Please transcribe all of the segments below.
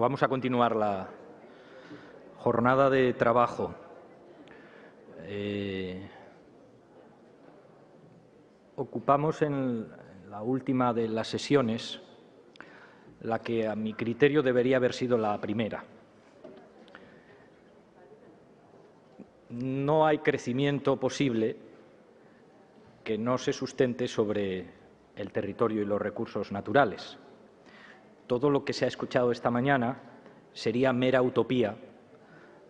Vamos a continuar la jornada de trabajo. Ocupamos en la última de las sesiones la que, a mi criterio, debería haber sido la primera. No hay crecimiento posible que no se sustente sobre el territorio y los recursos naturales. Todo lo que se ha escuchado esta mañana sería mera utopía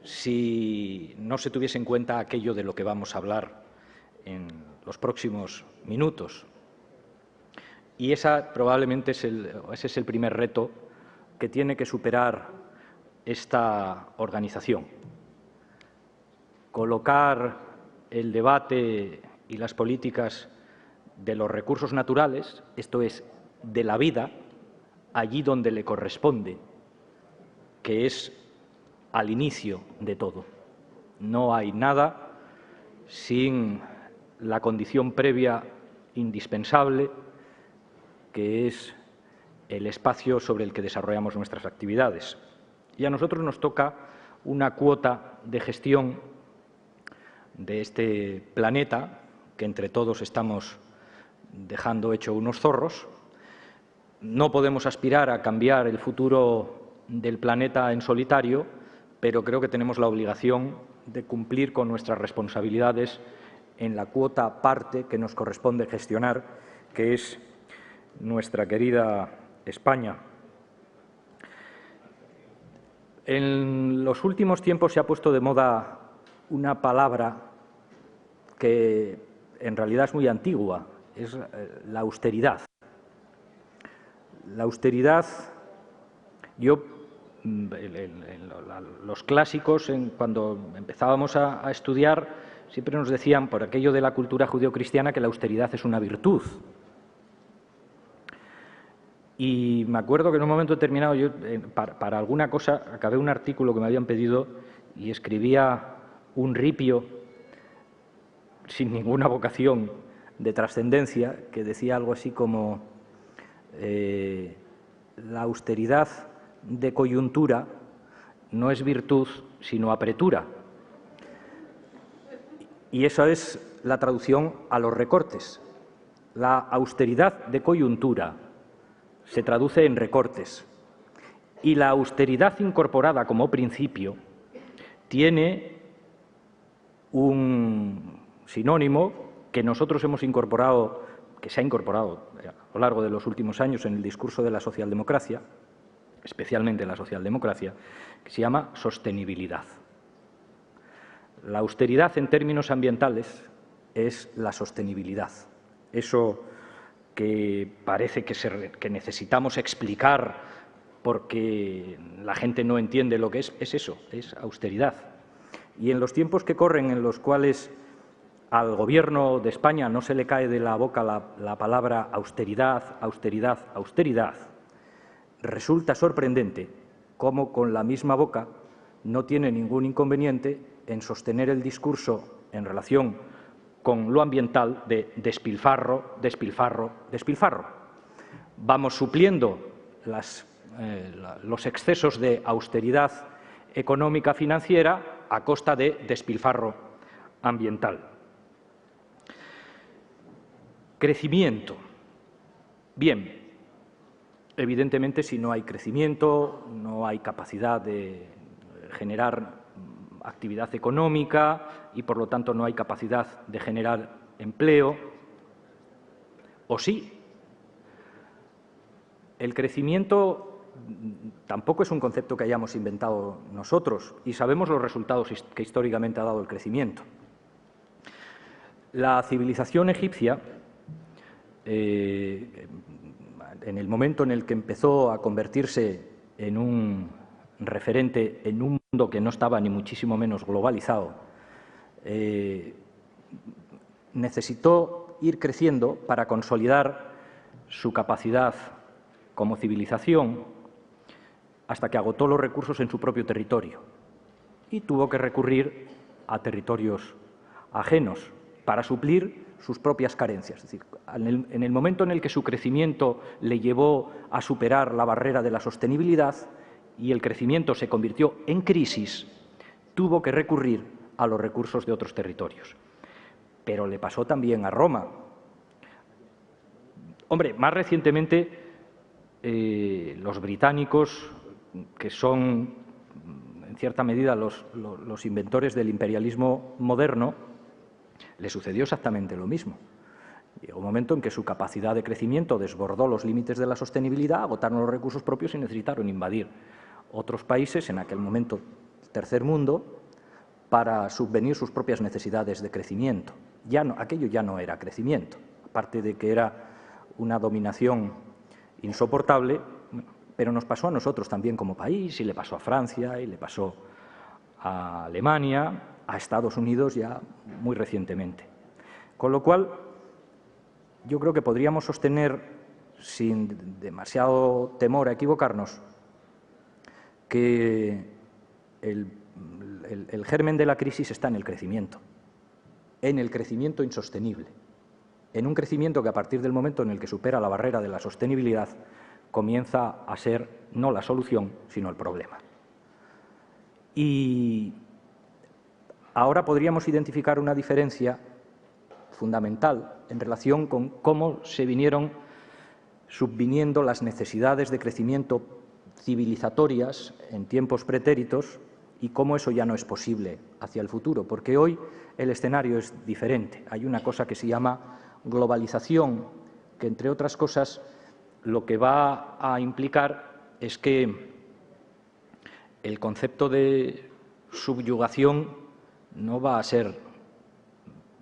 si no se tuviese en cuenta aquello de lo que vamos a hablar en los próximos minutos. Y probablemente ese es el primer reto que tiene que superar esta organización. Colocar el debate y las políticas de los recursos naturales, esto es, de la vida, allí donde le corresponde, que es al inicio de todo. No hay nada sin la condición previa indispensable, que es el espacio sobre el que desarrollamos nuestras actividades. Y a nosotros nos toca una cuota de gestión de este planeta, que entre todos estamos dejando hecho unos zorros. No podemos aspirar a cambiar el futuro del planeta en solitario, pero creo que tenemos la obligación de cumplir con nuestras responsabilidades en la cuota parte que nos corresponde gestionar, que es nuestra querida España. En los últimos tiempos se ha puesto de moda una palabra que en realidad es muy antigua, es la austeridad. La austeridad, los clásicos, cuando empezábamos a estudiar, siempre nos decían, por aquello de la cultura judeocristiana, que la austeridad es una virtud. Y me acuerdo que en un momento determinado, yo, para alguna cosa, acabé un artículo que me habían pedido y escribía un ripio sin ninguna vocación de trascendencia, que decía algo así como: la austeridad de coyuntura no es virtud, sino apretura. Y esa es la traducción a los recortes. La austeridad de coyuntura se traduce en recortes. Y la austeridad incorporada como principio tiene un sinónimo que nosotros hemos incorporado, que se ha incorporado a lo largo de los últimos años en el discurso de la socialdemocracia, especialmente la socialdemocracia, que se llama sostenibilidad. La austeridad en términos ambientales es la sostenibilidad. Eso que parece que necesitamos explicar porque la gente no entiende lo que es eso, es austeridad. Y en los tiempos que corren, en los cuales al Gobierno de España no se le cae de la boca la palabra austeridad, austeridad, austeridad, resulta sorprendente cómo con la misma boca no tiene ningún inconveniente en sostener el discurso en relación con lo ambiental de despilfarro, despilfarro, despilfarro. Vamos supliendo los excesos de austeridad económica financiera a costa de despilfarro ambiental. Crecimiento. Bien, evidentemente, si no hay crecimiento, no hay capacidad de generar actividad económica y, por lo tanto, no hay capacidad de generar empleo. ¿O sí? El crecimiento tampoco es un concepto que hayamos inventado nosotros y sabemos los resultados que históricamente ha dado el crecimiento. La civilización egipcia, en el momento en el que empezó a convertirse en un referente en un mundo que no estaba ni muchísimo menos globalizado, necesitó ir creciendo para consolidar su capacidad como civilización hasta que agotó los recursos en su propio territorio y tuvo que recurrir a territorios ajenos para suplir sus propias carencias. Es decir, en el momento en el que su crecimiento le llevó a superar la barrera de la sostenibilidad y el crecimiento se convirtió en crisis, tuvo que recurrir a los recursos de otros territorios. Pero le pasó también a Roma. Hombre, más recientemente los británicos, que son en cierta medida los inventores del imperialismo moderno, le sucedió exactamente lo mismo. Llegó un momento en que su capacidad de crecimiento desbordó los límites de la sostenibilidad, agotaron los recursos propios y necesitaron invadir otros países, en aquel momento tercer mundo, para subvenir sus propias necesidades de crecimiento. Aquello ya no era crecimiento, aparte de que era una dominación insoportable, pero nos pasó a nosotros también como país, y le pasó a Francia, y le pasó a Alemania, a Estados Unidos ya muy recientemente. Con lo cual, yo creo que podríamos sostener, sin demasiado temor a equivocarnos, que el germen de la crisis está en el crecimiento insostenible, en un crecimiento que a partir del momento en el que supera la barrera de la sostenibilidad comienza a ser no la solución, sino el problema. Y ahora podríamos identificar una diferencia fundamental en relación con cómo se vinieron subviniendo las necesidades de crecimiento civilizatorias en tiempos pretéritos y cómo eso ya no es posible hacia el futuro, porque hoy el escenario es diferente. Hay una cosa que se llama globalización, que, entre otras cosas, lo que va a implicar es que el concepto de subyugación no va a ser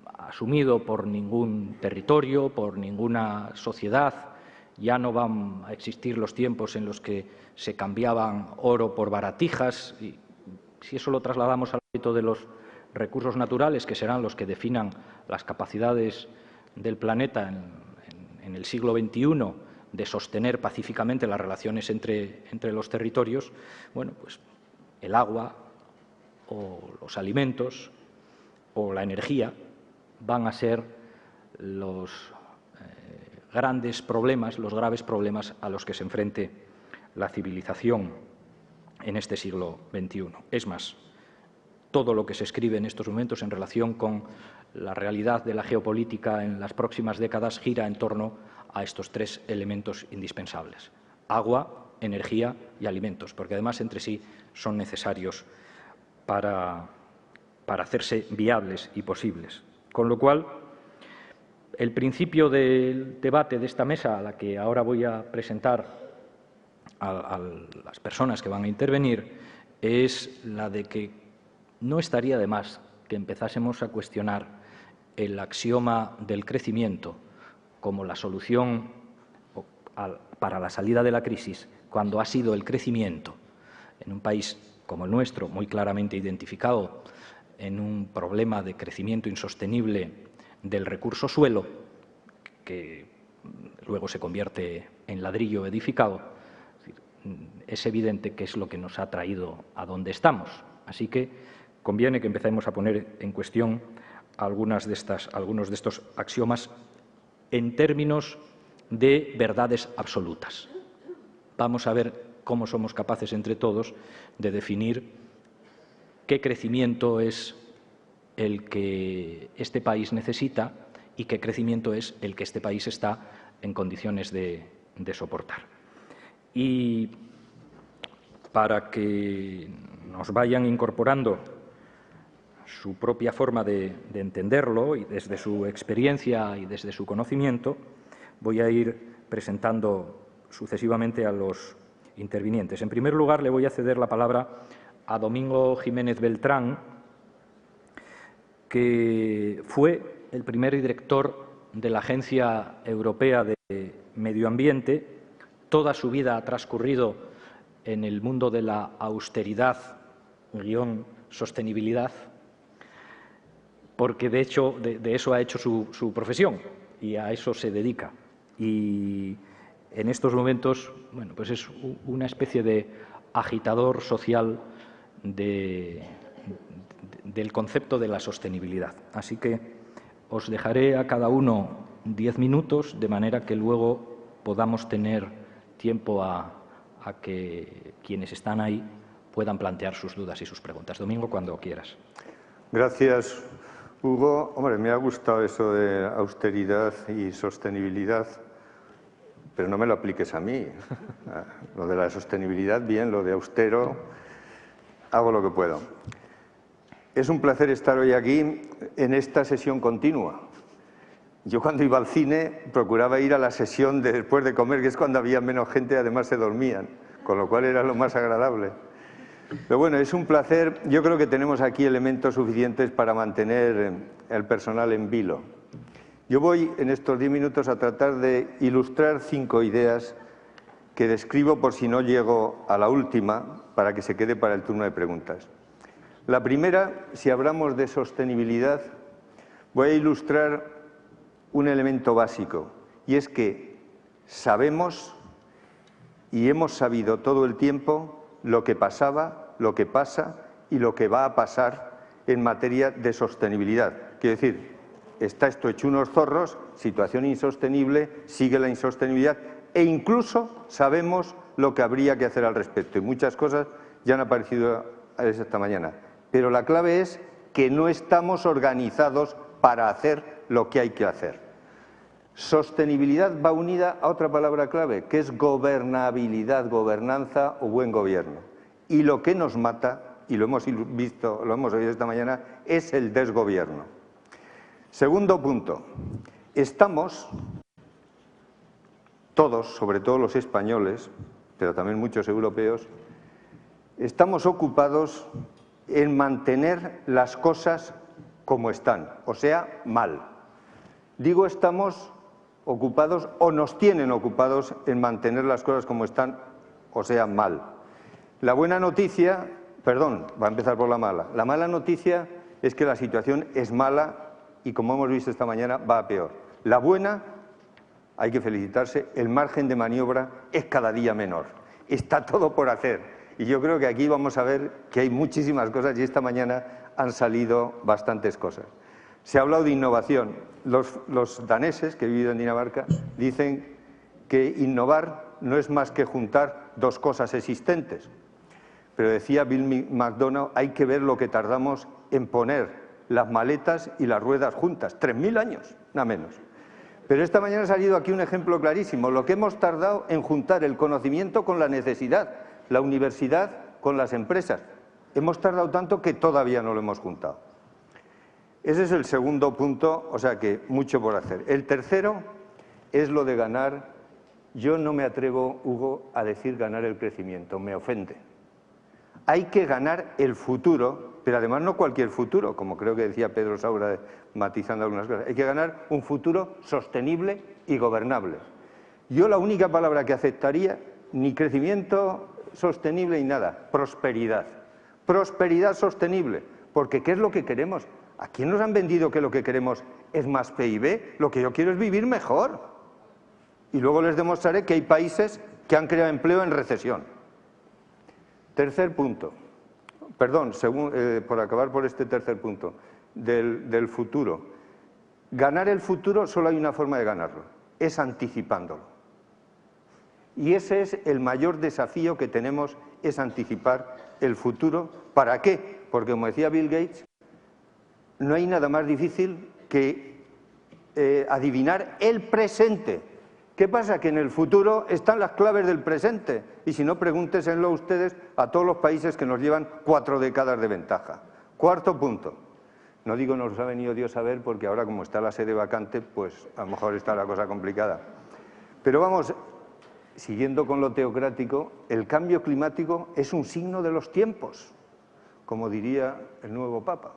asumido por ningún territorio, por ninguna sociedad. Ya no van a existir los tiempos en los que se cambiaban oro por baratijas. Y si eso lo trasladamos al ámbito de los recursos naturales, que serán los que definan las capacidades del planeta en el siglo XXI de sostener pacíficamente las relaciones entre los territorios, bueno, pues el agua o los alimentos o la energía van a ser los grandes problemas, los graves problemas a los que se enfrente la civilización en este siglo XXI. Es más, todo lo que se escribe en estos momentos en relación con la realidad de la geopolítica en las próximas décadas gira en torno a estos tres elementos indispensables: agua, energía y alimentos, porque además entre sí son necesarios para hacerse viables y posibles. Con lo cual, el principio del debate de esta mesa, a la que ahora voy a presentar a las personas que van a intervenir, es la de que no estaría de más que empezásemos a cuestionar el axioma del crecimiento como la solución para la salida de la crisis, cuando ha sido el crecimiento, en un país como el nuestro, muy claramente identificado en un problema de crecimiento insostenible del recurso suelo, que luego se convierte en ladrillo edificado, es evidente que es lo que nos ha traído a donde estamos. Así que conviene que empecemos a poner en cuestión algunos de estos axiomas en términos de verdades absolutas. Vamos a ver cómo somos capaces entre todos de definir qué crecimiento es el que este país necesita y qué crecimiento es el que este país está en condiciones de soportar. Y para que nos vayan incorporando su propia forma de entenderlo, y desde su experiencia y desde su conocimiento, voy a ir presentando sucesivamente a los intervinientes. En primer lugar, le voy a ceder la palabra a Domingo Jiménez Beltrán, que fue el primer director de la Agencia Europea de Medio Ambiente. Toda su vida ha transcurrido en el mundo de la austeridad-sostenibilidad, porque de hecho de eso ha hecho su profesión y a eso se dedica. Y en estos momentos, bueno, pues es una especie de agitador social del concepto de la sostenibilidad. Así que os dejaré a cada uno 10 minutos, de manera que luego podamos tener tiempo a a que quienes están ahí puedan plantear sus dudas y sus preguntas. Domingo, cuando quieras. Gracias, Hugo. Hombre, me ha gustado eso de austeridad y sostenibilidad, pero no me lo apliques a mí. Lo de la sostenibilidad, bien, lo de austero, hago lo que puedo. Es un placer estar hoy aquí en esta sesión continua. Yo cuando iba al cine procuraba ir a la sesión de después de comer, que es cuando había menos gente y además se dormían, con lo cual era lo más agradable. Pero bueno, es un placer. Yo creo que tenemos aquí elementos suficientes para mantener el personal en vilo. Yo voy en estos 10 minutos a tratar de ilustrar 5 ideas que describo por si no llego a la última, para que se quede para el turno de preguntas. La primera, si hablamos de sostenibilidad, voy a ilustrar un elemento básico, y es que sabemos y hemos sabido todo el tiempo lo que pasaba, lo que pasa y lo que va a pasar en materia de sostenibilidad. Quiero decir, está esto hecho unos zorros, situación insostenible, sigue la insostenibilidad e incluso sabemos lo que habría que hacer al respecto. Y muchas cosas ya han aparecido esta mañana. Pero la clave es que no estamos organizados para hacer lo que hay que hacer. Sostenibilidad va unida a otra palabra clave, que es gobernabilidad, gobernanza o buen gobierno. Y lo que nos mata, y lo hemos visto, lo hemos oído esta mañana, es el desgobierno. Segundo punto, estamos todos, sobre todo los españoles, pero también muchos europeos, estamos ocupados en mantener las cosas como están, o sea, mal. Digo estamos ocupados o nos tienen ocupados en mantener las cosas como están, o sea, mal. La buena noticia, perdón, va a empezar por la mala. La mala noticia es que la situación es mala y, como hemos visto esta mañana, va a peor. La buena, hay que felicitarse, el margen de maniobra es cada día menor. Está todo por hacer. Y yo creo que aquí vamos a ver que hay muchísimas cosas y esta mañana han salido bastantes cosas. Se ha hablado de innovación. Los daneses, que he vivido en Dinamarca, dicen que innovar no es más que juntar dos cosas existentes. Pero decía Bill McDonough, hay que ver lo que tardamos en poner las maletas y las ruedas juntas. 3.000 años, nada menos. Pero esta mañana ha salido aquí un ejemplo clarísimo. Lo que hemos tardado en juntar el conocimiento con la necesidad, la universidad con las empresas. Hemos tardado tanto que todavía no lo hemos juntado. Ese es el segundo punto, o sea que mucho por hacer. El tercero es lo de ganar. Yo no me atrevo, Hugo, a decir ganar el crecimiento, me ofende. Hay que ganar el futuro, pero además no cualquier futuro, como creo que decía Pedro Saura matizando algunas cosas. Hay que ganar un futuro sostenible y gobernable. Yo la única palabra que aceptaría, ni crecimiento sostenible ni nada, prosperidad. Prosperidad sostenible, porque ¿qué es lo que queremos? ¿A quién nos han vendido que lo que queremos es más PIB? Lo que yo quiero es vivir mejor. Y luego les demostraré que hay países que han creado empleo en recesión. Tercer punto. Perdón, por acabar por este tercer punto, del futuro. Ganar el futuro solo hay una forma de ganarlo, es anticipándolo. Y ese es el mayor desafío que tenemos, es anticipar el futuro. ¿Para qué? Porque, como decía Bill Gates, no hay nada más difícil que adivinar el presente. ¿Qué pasa? Que en el futuro están las claves del presente. Y si no, pregúntenlo ustedes a todos los países que nos llevan 4 décadas de ventaja. Cuarto punto. No digo nos ha venido Dios a ver, porque ahora como está la sede vacante, pues a lo mejor está la cosa complicada. Pero vamos, siguiendo con lo teocrático, el cambio climático es un signo de los tiempos, como diría el nuevo Papa.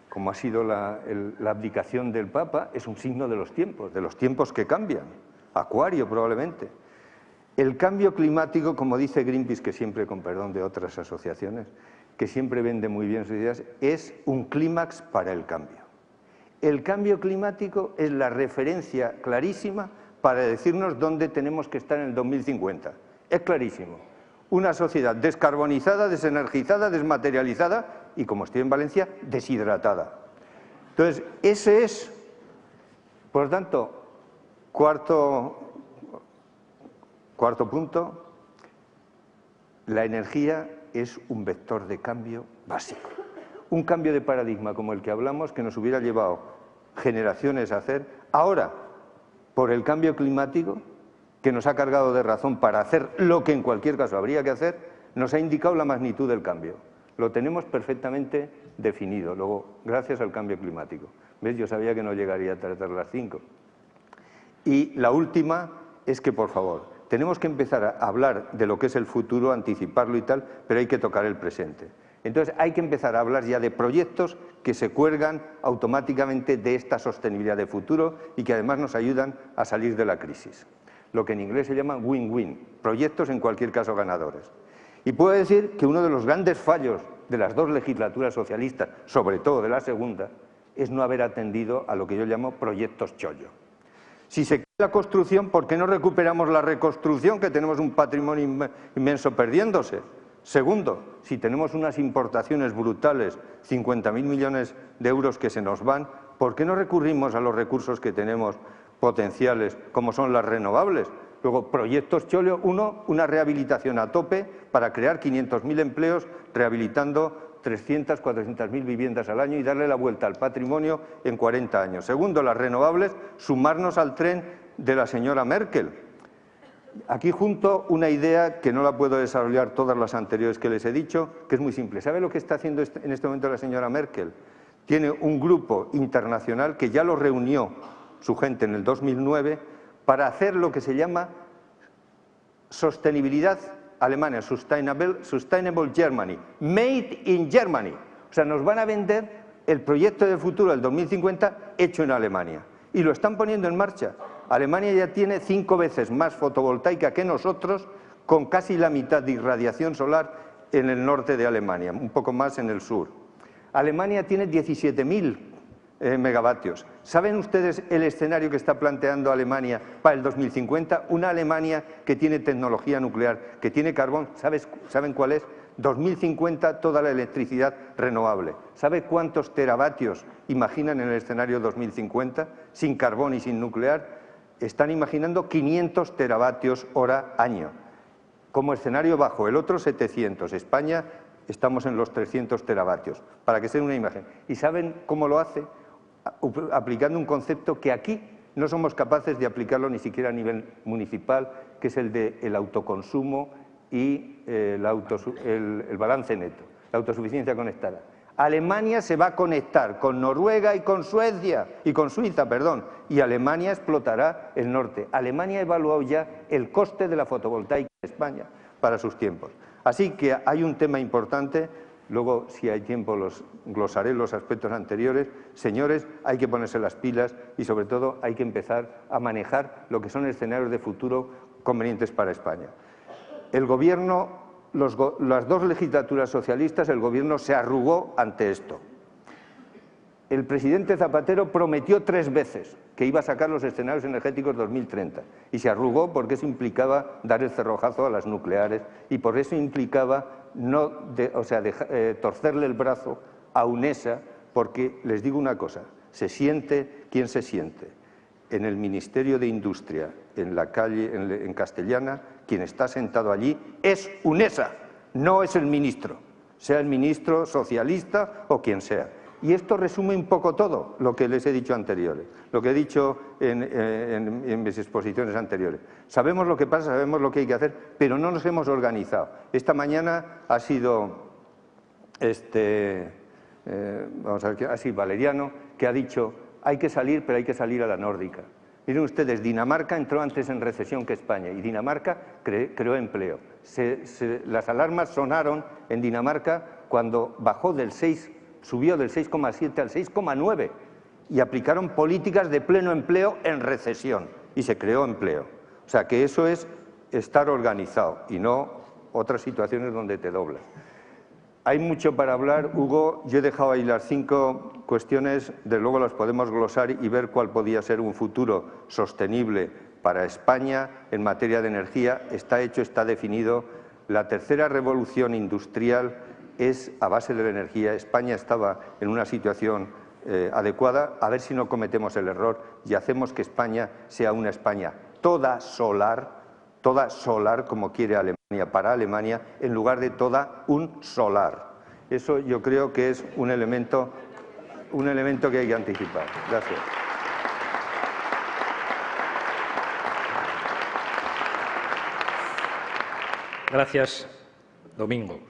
Como ha sido la abdicación del Papa, es un signo de los tiempos que cambian. Acuario, probablemente. El cambio climático, como dice Greenpeace, que siempre, con perdón de otras asociaciones, que siempre vende muy bien sus ideas, es un clímax para el cambio. El cambio climático es la referencia clarísima para decirnos dónde tenemos que estar en el 2050. Es clarísimo. Una sociedad descarbonizada, desenergizada, desmaterializada y, como estoy en Valencia, deshidratada. Entonces, ese es, por lo tanto, cuarto punto, la energía es un vector de cambio básico. Un cambio de paradigma como el que hablamos, que nos hubiera llevado generaciones a hacer, ahora, por el cambio climático, que nos ha cargado de razón para hacer lo que en cualquier caso habría que hacer, nos ha indicado la magnitud del cambio. Lo tenemos perfectamente definido, luego, gracias al cambio climático. ¿Ves? Yo sabía que no llegaría a tratar las 5. Y la última es que, por favor, tenemos que empezar a hablar de lo que es el futuro, anticiparlo y tal, pero hay que tocar el presente. Entonces hay que empezar a hablar ya de proyectos que se cuelgan automáticamente de esta sostenibilidad de futuro y que además nos ayudan a salir de la crisis. Lo que en inglés se llama win-win, proyectos en cualquier caso ganadores. Y puedo decir que uno de los grandes fallos de las 2 legislaturas socialistas, sobre todo de la segunda, es no haber atendido a lo que yo llamo proyectos chollo. Si se cae la construcción, ¿por qué no recuperamos la reconstrucción, que tenemos un patrimonio inmenso perdiéndose? Segundo, si tenemos unas importaciones brutales, 50.000 millones de euros que se nos van, ¿por qué no recurrimos a los recursos que tenemos potenciales, como son las renovables? Luego, proyectos chollo, uno, una rehabilitación a tope para crear 500.000 empleos, rehabilitando 300, 400.000 viviendas al año y darle la vuelta al patrimonio en 40 años. Segundo, las renovables, sumarnos al tren de la señora Merkel. Aquí junto una idea que no la puedo desarrollar todas las anteriores que les he dicho, que es muy simple. ¿Sabe lo que está haciendo en este momento la señora Merkel? Tiene un grupo internacional que ya lo reunió su gente en el 2009 para hacer lo que se llama sostenibilidad Alemania, Sustainable Germany, Made in Germany. O sea, nos van a vender el proyecto de futuro del 2050 hecho en Alemania. Y lo están poniendo en marcha. Alemania ya tiene 5 veces más fotovoltaica que nosotros, con casi la mitad de irradiación solar en el norte de Alemania, un poco más en el sur. Alemania tiene 17.000 megavatios. ¿Saben ustedes el escenario que está planteando Alemania para el 2050? Una Alemania que tiene tecnología nuclear, que tiene carbón. ¿Saben cuál es? 2050 toda la electricidad renovable. ¿Sabe cuántos teravatios imaginan en el escenario 2050 sin carbón y sin nuclear? Están imaginando 500 teravatios hora año. Como escenario bajo, el otro 700. España estamos en los 300 teravatios, para que se den una imagen. ¿Y saben cómo lo hace? Aplicando un concepto que aquí no somos capaces de aplicarlo ni siquiera a nivel municipal, que es el del autoconsumo y el balance neto, la autosuficiencia conectada. Alemania se va a conectar con Noruega y con Suecia, y con Suiza, perdón, y Alemania explotará el norte. Alemania ha evaluado ya el coste de la fotovoltaica en España para sus tiempos. Así que hay un tema importante, luego si hay tiempo los glosaré los aspectos anteriores. Señores, hay que ponerse las pilas y sobre todo hay que empezar a manejar lo que son escenarios de futuro convenientes para España. El Gobierno, las 2 legislaturas socialistas, el Gobierno se arrugó ante esto. El presidente Zapatero prometió 3 veces que iba a sacar los escenarios energéticos 2030 y se arrugó porque eso implicaba dar el cerrojazo a las nucleares y por eso implicaba torcerle el brazo a UNESA, porque les digo una cosa, se siente quien se siente. En el Ministerio de Industria, en la calle, en Castellana, quien está sentado allí es UNESA, no es el ministro, sea el ministro socialista o quien sea. Y esto resume un poco todo lo que les he dicho anteriores, lo que he dicho en mis exposiciones anteriores. Sabemos lo que pasa, sabemos lo que hay que hacer, pero no nos hemos organizado. Esta mañana ha sido Valeriano, que ha dicho hay que salir, pero hay que salir a la nórdica. Miren ustedes, Dinamarca entró antes en recesión que España y Dinamarca creó empleo. Las alarmas sonaron en Dinamarca cuando bajó subió del 6,7 al 6,9 y aplicaron políticas de pleno empleo en recesión y se creó empleo. O sea que eso es estar organizado y no otras situaciones donde te doblas. Hay mucho para hablar, Hugo. Yo he dejado ahí las 5 cuestiones, de luego las podemos glosar y ver cuál podía ser un futuro sostenible para España en materia de energía. Está hecho, está definido. La tercera revolución industrial es a base de la energía. España estaba en una situación adecuada. A ver si no cometemos el error y hacemos que España sea una España toda solar como quiere Alemania. para Alemania, en lugar de toda un solar. Eso yo creo que es un elemento que hay que anticipar. Gracias. Gracias, Domingo.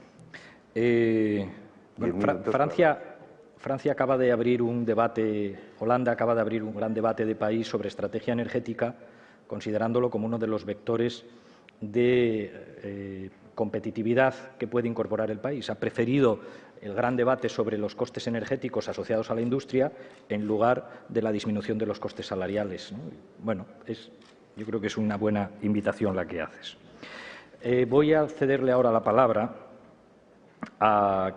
Francia acaba de abrir un debate, Holanda acaba de abrir un gran debate de país sobre estrategia energética, considerándolo como uno de los vectores de competitividad que puede incorporar el país. Ha preferido el gran debate sobre los costes energéticos asociados a la industria en lugar de la disminución de los costes salariales, ¿no? Bueno, yo creo que es una buena invitación la que haces. Voy a cederle ahora la palabra a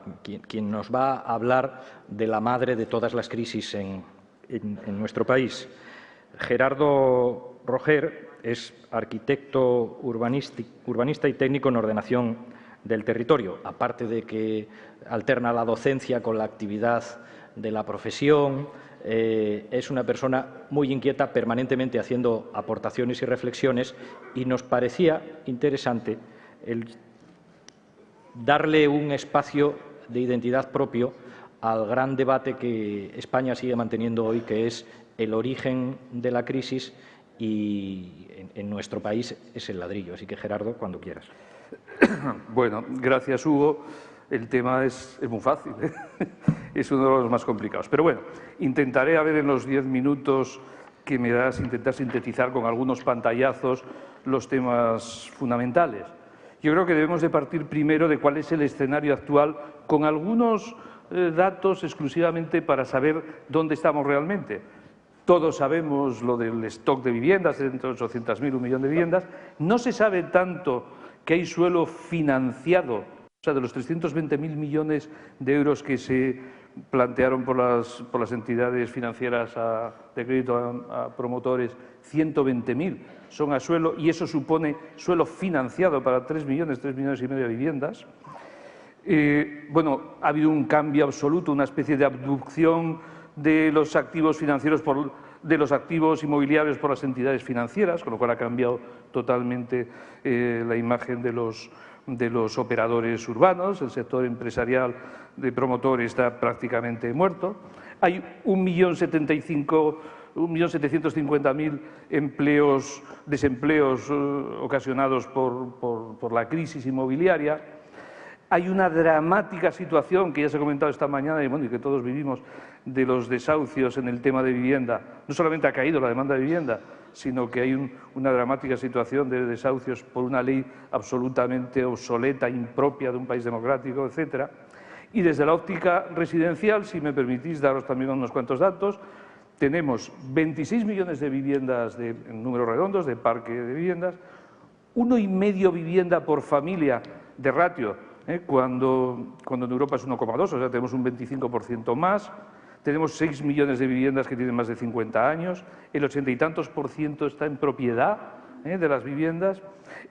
quien nos va a hablar de la madre de todas las crisis en nuestro país. Gerardo Roger es arquitecto urbanista y técnico en ordenación del territorio, aparte de que alterna la docencia con la actividad de la profesión. Es una persona muy inquieta, permanentemente haciendo aportaciones y reflexiones, y nos parecía interesante darle un espacio de identidad propio al gran debate que España sigue manteniendo hoy, que es el origen de la crisis, y en nuestro país es el ladrillo. Así que, Gerardo, cuando quieras. Bueno, gracias, Hugo. El tema es muy fácil, ¿eh? Es uno de los más complicados. Pero bueno, intentaré, a ver, en los 10 minutos que me das, intentar sintetizar con algunos pantallazos los temas fundamentales. Yo creo que debemos de partir primero de cuál es el escenario actual, con algunos datos exclusivamente para saber dónde estamos realmente. Todos sabemos lo del stock de viviendas, entre 800.000, 1 millón de viviendas. No se sabe tanto que hay suelo financiado, o sea, de los 320.000 millones de euros que se plantearon por las entidades financieras de crédito a promotores, 120.000 son a suelo, y eso supone suelo financiado para 3 millones y medio de viviendas. Bueno, ha habido un cambio absoluto, una especie de abducción de los activos financieros de los activos inmobiliarios por las entidades financieras, con lo cual ha cambiado totalmente la imagen de los operadores urbanos. El sector empresarial de promotor está prácticamente muerto. Hay 1.750.000 desempleos ocasionados por la crisis inmobiliaria. Hay una dramática situación que ya se ha comentado esta mañana y que todos vivimos, de los desahucios en el tema de vivienda. No solamente ha caído la demanda de vivienda, sino que hay una dramática situación de desahucios por una ley absolutamente obsoleta, impropia de un país democrático, etcétera. Y desde la óptica residencial, si me permitís daros también unos cuantos datos, tenemos 26 millones de viviendas en números redondos, de parque de viviendas, 1,5 vivienda por familia de ratio, cuando en Europa es 1,2, o sea, tenemos un 25% más. Tenemos 6 millones de viviendas que tienen más de 50 años, el 80 y tantos % está en propiedad de las viviendas,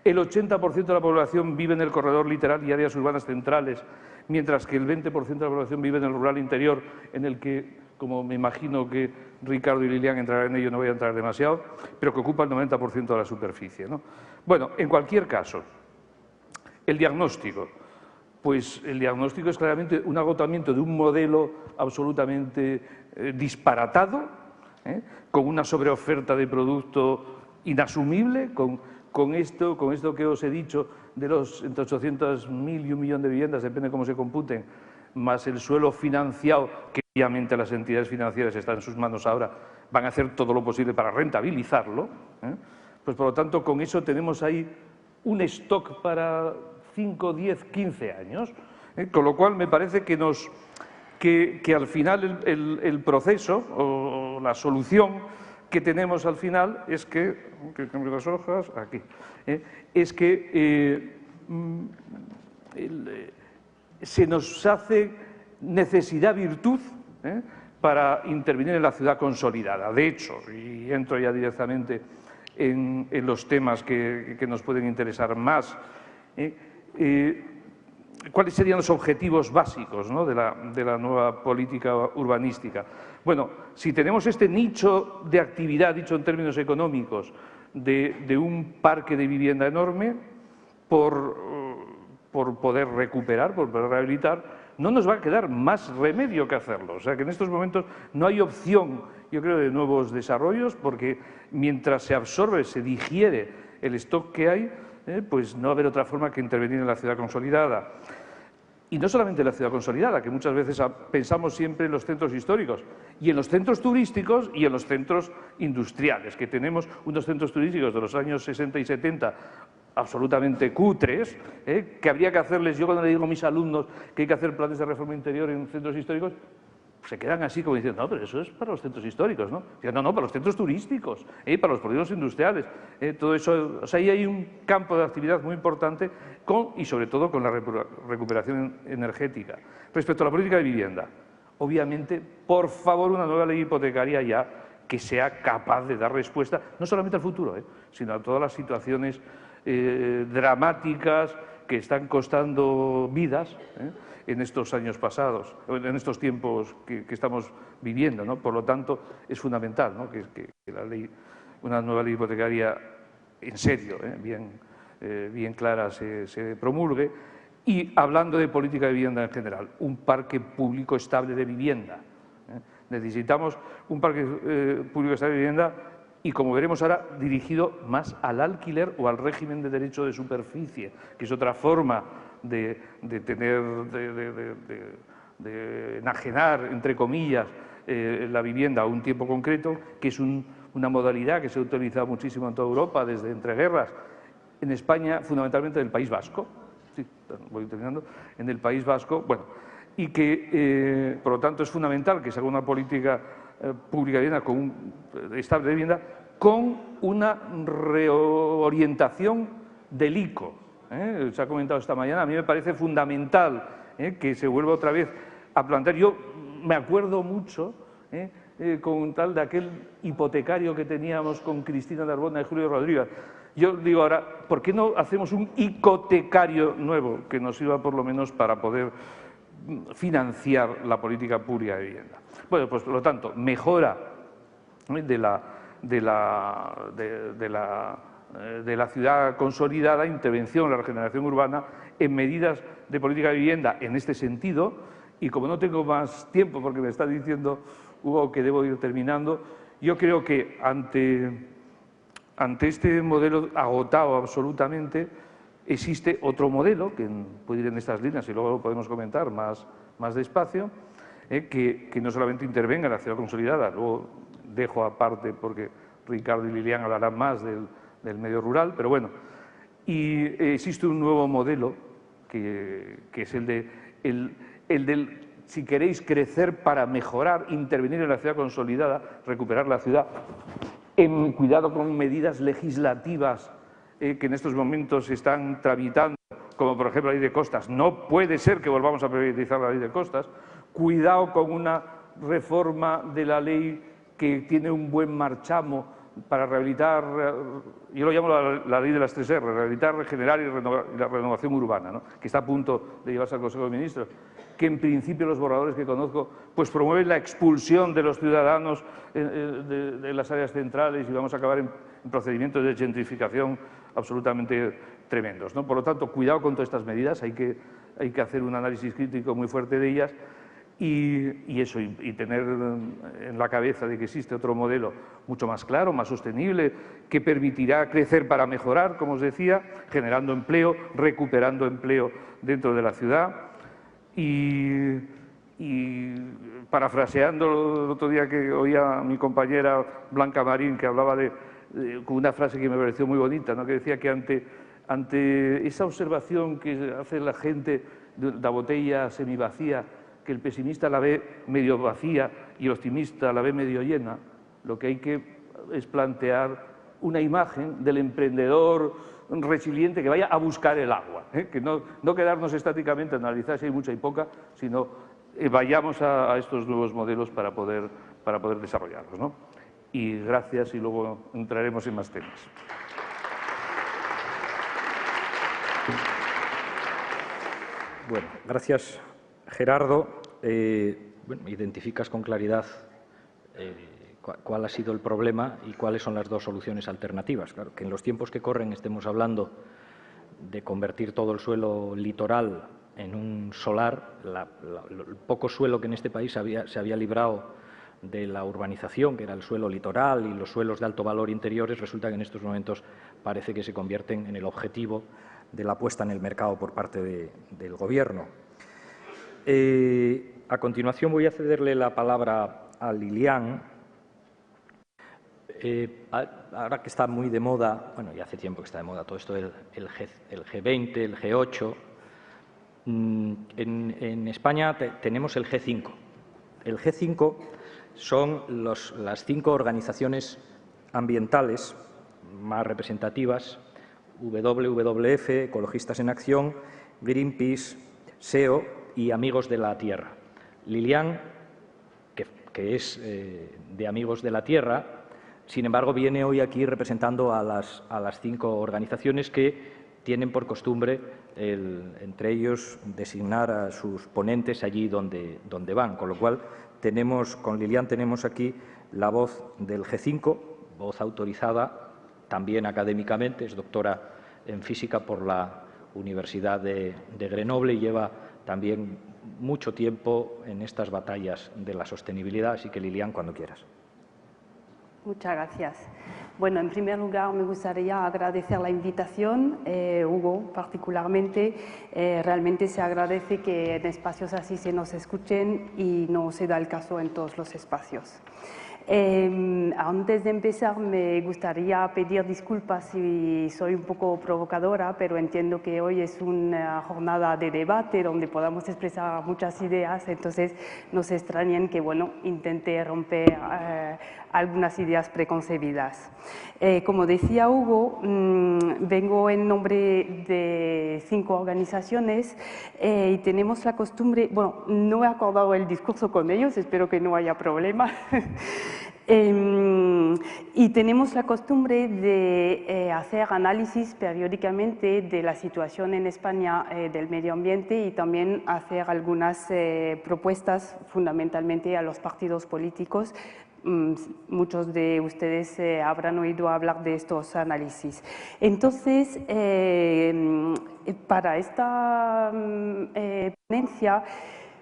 el 80% de la población vive en el corredor litoral y áreas urbanas centrales, mientras que el 20% de la población vive en el rural interior, en el que, como me imagino que Ricardo y Lilian entrarán en ello, no voy a entrar demasiado, pero que ocupa el 90% de la superficie, ¿no? Bueno, en cualquier caso, el diagnóstico. Pues el diagnóstico es claramente un agotamiento de un modelo absolutamente disparatado, con una sobreoferta de producto inasumible, con esto que os he dicho de los entre 800.000 y 1 millón de viviendas, depende de cómo se computen, más el suelo financiado, que obviamente las entidades financieras están en sus manos ahora, van a hacer todo lo posible para rentabilizarlo. Pues por lo tanto, con eso tenemos ahí un stock para 5, 10, 15 años, con lo cual me parece que al final el proceso o la solución que tenemos al final es que cambio las hojas, aquí, es que se nos hace necesidad-virtud para intervenir en la ciudad consolidada. De hecho, y entro ya directamente en los temas que nos pueden interesar más, ¿cuáles serían los objetivos básicos, ¿no?, de la nueva política urbanística? Bueno, si tenemos este nicho de actividad, dicho en términos económicos, de un parque de vivienda enorme, por poder recuperar, por poder rehabilitar, no nos va a quedar más remedio que hacerlo. O sea que en estos momentos no hay opción, yo creo, de nuevos desarrollos, porque mientras se absorbe, se digiere el stock que hay, pues no va a haber otra forma que intervenir en la ciudad consolidada. Y no solamente en la ciudad consolidada, que muchas veces pensamos siempre en los centros históricos, y en los centros turísticos y en los centros industriales, que tenemos unos centros turísticos de los años 60 y 70 absolutamente cutres, que habría que hacerles, yo cuando le digo a mis alumnos que hay que hacer planes de reforma interior en centros históricos, se quedan así como diciendo, no, pero eso es para los centros históricos, ¿no? Dicen, no, para los centros turísticos, para los polígonos industriales, todo eso, o sea, ahí hay un campo de actividad muy importante y sobre todo con la recuperación energética. Respecto a la política de vivienda, obviamente, por favor, una nueva ley hipotecaria ya que sea capaz de dar respuesta, no solamente al futuro, sino a todas las situaciones dramáticas que están costando vidas, en estos años pasados, en estos tiempos que estamos viviendo, ¿no? Por lo tanto, es fundamental, ¿no? que la ley, una nueva ley hipotecaria en serio, bien clara, se promulgue. Y hablando de política de vivienda en general, un parque público estable de vivienda. Necesitamos un parque público estable de vivienda y, como veremos ahora, dirigido más al alquiler o al régimen de derecho de superficie, que es otra forma de enajenar, entre comillas, la vivienda a un tiempo concreto, que es una modalidad que se ha utilizado muchísimo en toda Europa desde entreguerras. En España, fundamentalmente en el País Vasco, sí, voy terminando, en el País Vasco, bueno, y que, por lo tanto, es fundamental que se haga una política pública de vivienda estable de vivienda con una reorientación del ICO. Se ha comentado esta mañana, a mí me parece fundamental que se vuelva otra vez a plantear. Yo me acuerdo mucho con tal de aquel hipotecario que teníamos con Cristina Narbona y Julio Rodríguez. Yo digo ahora, ¿por qué no hacemos un hipotecario nuevo que nos sirva por lo menos para poder financiar la política pública de vivienda? Bueno, pues por lo tanto, mejora de la ciudad consolidada, intervención en la regeneración urbana, en medidas de política de vivienda en este sentido. Y como no tengo más tiempo, porque me está diciendo Hugo que debo ir terminando, yo creo que ante este modelo agotado absolutamente, existe otro modelo, que puede ir en estas líneas y luego lo podemos comentar más despacio, que no solamente intervenga en la ciudad consolidada, luego dejo aparte porque Ricardo y Lilian hablarán más del medio rural, pero bueno, y existe un nuevo modelo que es el del, si queréis, crecer para mejorar, intervenir en la ciudad consolidada, recuperar la ciudad, en cuidado con medidas legislativas que en estos momentos se están tramitando, como por ejemplo la ley de costas. No puede ser que volvamos a privatizar la ley de costas. Cuidado con una reforma de la ley que tiene un buen marchamo para rehabilitar, yo lo llamo la ley de las 3R, rehabilitar, regenerar y la renovación urbana, ¿no? Que está a punto de llevarse al Consejo de Ministros, que en principio los borradores que conozco pues promueven la expulsión de los ciudadanos de las áreas centrales y vamos a acabar en procedimientos de gentrificación absolutamente tremendos, ¿no? Por lo tanto, cuidado con todas estas medidas, hay que hacer un análisis crítico muy fuerte de ellas y eso, y tener en la cabeza de que existe otro modelo mucho más claro, más sostenible, que permitirá crecer para mejorar, como os decía, generando empleo, recuperando empleo dentro de la ciudad y parafraseando el otro día que oía a mi compañera Blanca Marín, que hablaba con una frase que me pareció muy bonita, ¿no? Que decía que ante esa observación que hace la gente de la botella semivacía, que el pesimista la ve medio vacía y el optimista la ve medio llena, lo que hay que es plantear una imagen del emprendedor resiliente que vaya a buscar el agua, que no quedarnos estáticamente a analizar si hay mucha y poca, sino vayamos a estos nuevos modelos para poder desarrollarlos, ¿no? Y gracias, y luego entraremos en más temas. Bueno, gracias, Gerardo. Bueno, identificas con claridad cuál ha sido el problema y cuáles son las dos soluciones alternativas. Claro, que en los tiempos que corren estemos hablando de convertir todo el suelo litoral en un solar. El poco suelo que en este país se había librado de la urbanización, que era el suelo litoral y los suelos de alto valor interiores, resulta que en estos momentos parece que se convierten en el objetivo de la puesta en el mercado por parte del Gobierno. A continuación voy a cederle la palabra a Lilian. Ahora que está muy de moda, bueno, ya hace tiempo que está de moda todo esto, el G20, el G8, en España tenemos el G5. El G5 son las 5 organizaciones ambientales más representativas: WWF, Ecologistas en Acción, Greenpeace, SEO y Amigos de la Tierra. Lilian, que es de Amigos de la Tierra, sin embargo, viene hoy aquí representando a las 5 organizaciones que tienen por costumbre, entre ellos, designar a sus ponentes allí donde van. Con lo cual, con Lilian tenemos aquí la voz del G5, voz autorizada también académicamente, es doctora en física por la Universidad de Grenoble y lleva también mucho tiempo en estas batallas de la sostenibilidad. Así que, Lilian, cuando quieras. Muchas gracias. Bueno, en primer lugar me gustaría agradecer la invitación, Hugo, particularmente. Realmente se agradece que en espacios así se nos escuchen y no se da el caso en todos los espacios. Antes de empezar, me gustaría pedir disculpas si soy un poco provocadora, pero entiendo que hoy es una jornada de debate donde podamos expresar muchas ideas, entonces no se extrañen que, bueno, intente romper algunas ideas preconcebidas. Como decía Hugo, vengo en nombre de 5 organizaciones y tenemos la costumbre, bueno, no he acordado el discurso con ellos, espero que no haya problema. Y tenemos la costumbre de hacer análisis periódicamente de la situación en España del medio ambiente y también hacer algunas propuestas fundamentalmente a los partidos políticos. Muchos de ustedes habrán oído hablar de estos análisis. Entonces, para esta ponencia,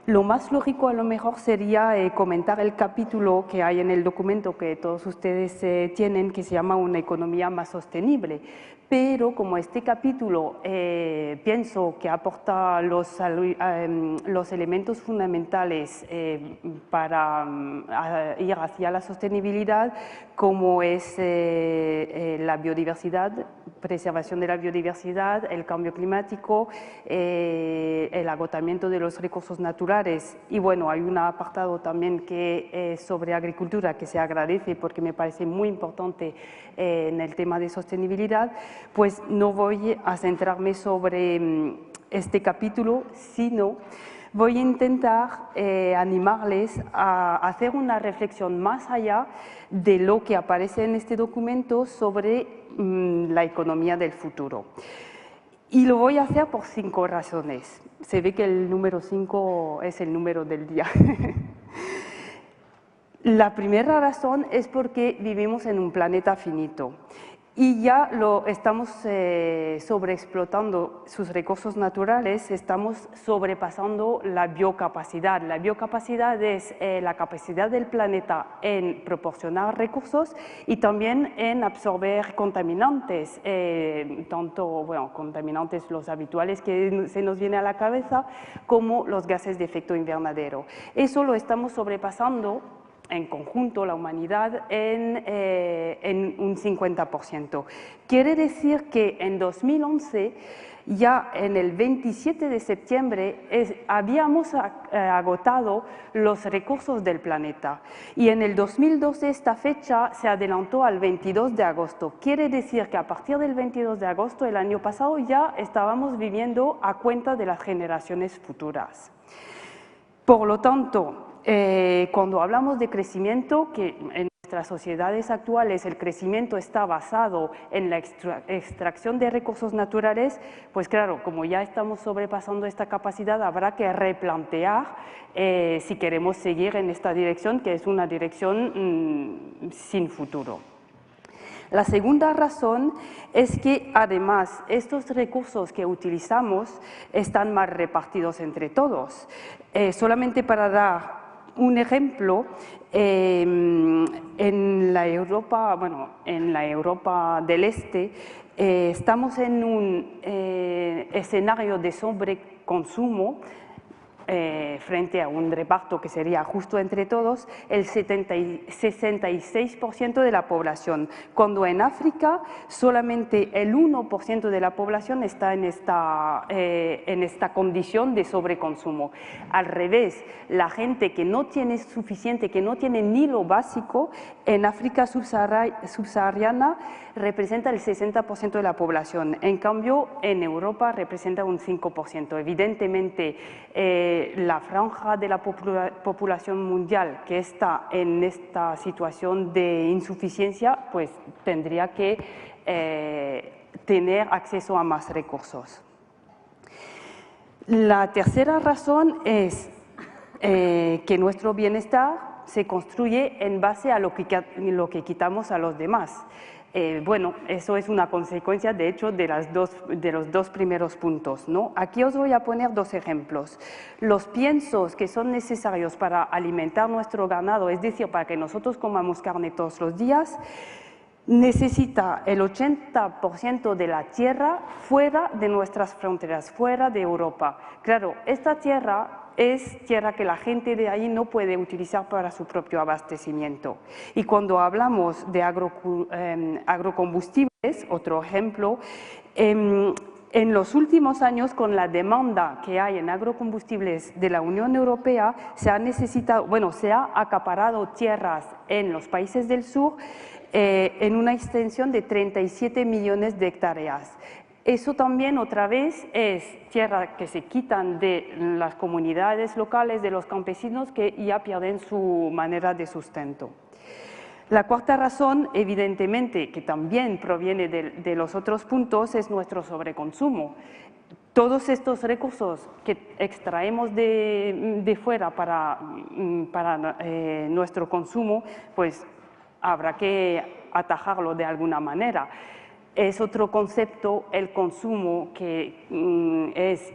lo más lógico a lo mejor sería comentar el capítulo que hay en el documento que todos ustedes tienen, que se llama Una economía más sostenible. Pero como este capítulo pienso que aporta los elementos fundamentales para ir hacia la sostenibilidad, como es la biodiversidad, preservación de la biodiversidad, el cambio climático, el agotamiento de los recursos naturales. Y bueno, hay un apartado también que es sobre agricultura que se agradece porque me parece muy importante en el tema de sostenibilidad. Pues no voy a centrarme sobre este capítulo, sino voy a intentar animarles a hacer una reflexión más allá de lo que aparece en este documento sobre la economía del futuro. Y lo voy a hacer por 5 razones. Se ve que el número 5 es el número del día. La primera razón es porque vivimos en un planeta finito y ya lo estamos sobreexplotando sus recursos naturales, estamos sobrepasando la biocapacidad. La biocapacidad es la capacidad del planeta en proporcionar recursos y también en absorber contaminantes, tanto contaminantes los habituales que se nos viene a la cabeza, como los gases de efecto invernadero. Eso lo estamos sobrepasando en conjunto, la humanidad, en un 50%. Quiere decir que en 2011, ya en el 27 de septiembre, habíamos agotado los recursos del planeta. Y en el 2012 esta fecha se adelantó al 22 de agosto. Quiere decir que a partir del 22 de agosto del año pasado ya estábamos viviendo a cuenta de las generaciones futuras. Por lo tanto, cuando hablamos de crecimiento, que en nuestras sociedades actuales el crecimiento está basado en la extracción de recursos naturales, pues claro, como ya estamos sobrepasando esta capacidad, habrá que replantear si queremos seguir en esta dirección, que es una dirección sin futuro. La segunda razón es que, además, estos recursos que utilizamos están mal repartidos entre todos. Solamente para dar un ejemplo, en la Europa del Este, estamos en un escenario de sobreconsumo frente a un reparto que sería justo entre todos, el 66% de la población, cuando en África solamente el 1% de la población está en esta condición de sobreconsumo. Al revés, la gente que no tiene suficiente, que no tiene ni lo básico, en África subsahariana representa el 60% de la población. En cambio, en Europa representa un 5%. Evidentemente, la franja de la población mundial que está en esta situación de insuficiencia, pues tendría que tener acceso a más recursos. La tercera razón es que nuestro bienestar se construye en base a lo que quitamos a los demás. Bueno, eso es una consecuencia, de hecho, de los dos primeros puntos, ¿no? Aquí os voy a poner dos ejemplos. Los piensos que son necesarios para alimentar nuestro ganado, es decir, para que nosotros comamos carne todos los días, necesita el 80% de la tierra fuera de nuestras fronteras, fuera de Europa. Claro, esta tierra es tierra que la gente de ahí no puede utilizar para su propio abastecimiento. Y cuando hablamos de agrocombustibles, otro ejemplo, en los últimos años, con la demanda que hay en agrocombustibles de la Unión Europea, se ha acaparado tierras en los países del sur en una extensión de 37 millones de hectáreas. Eso también, otra vez, es tierra que se quitan de las comunidades locales, de los campesinos, que ya pierden su manera de sustento. La cuarta razón, evidentemente, que también proviene de los otros puntos, es nuestro sobreconsumo. Todos estos recursos que extraemos de fuera para nuestro consumo, pues habrá que atajarlo de alguna manera. Es otro concepto, el consumo, que es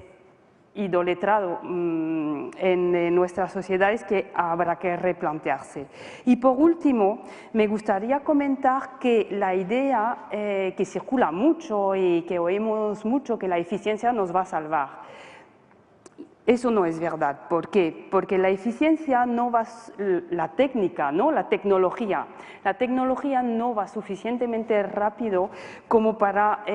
idolatrado en nuestras sociedades, que habrá que replantearse. Y por último, me gustaría comentar que la idea que circula mucho y que oímos mucho, que la eficiencia nos va a salvar. Eso no es verdad. ¿Por qué? Porque la eficiencia no va, la técnica, ¿no? La tecnología no va suficientemente rápido como para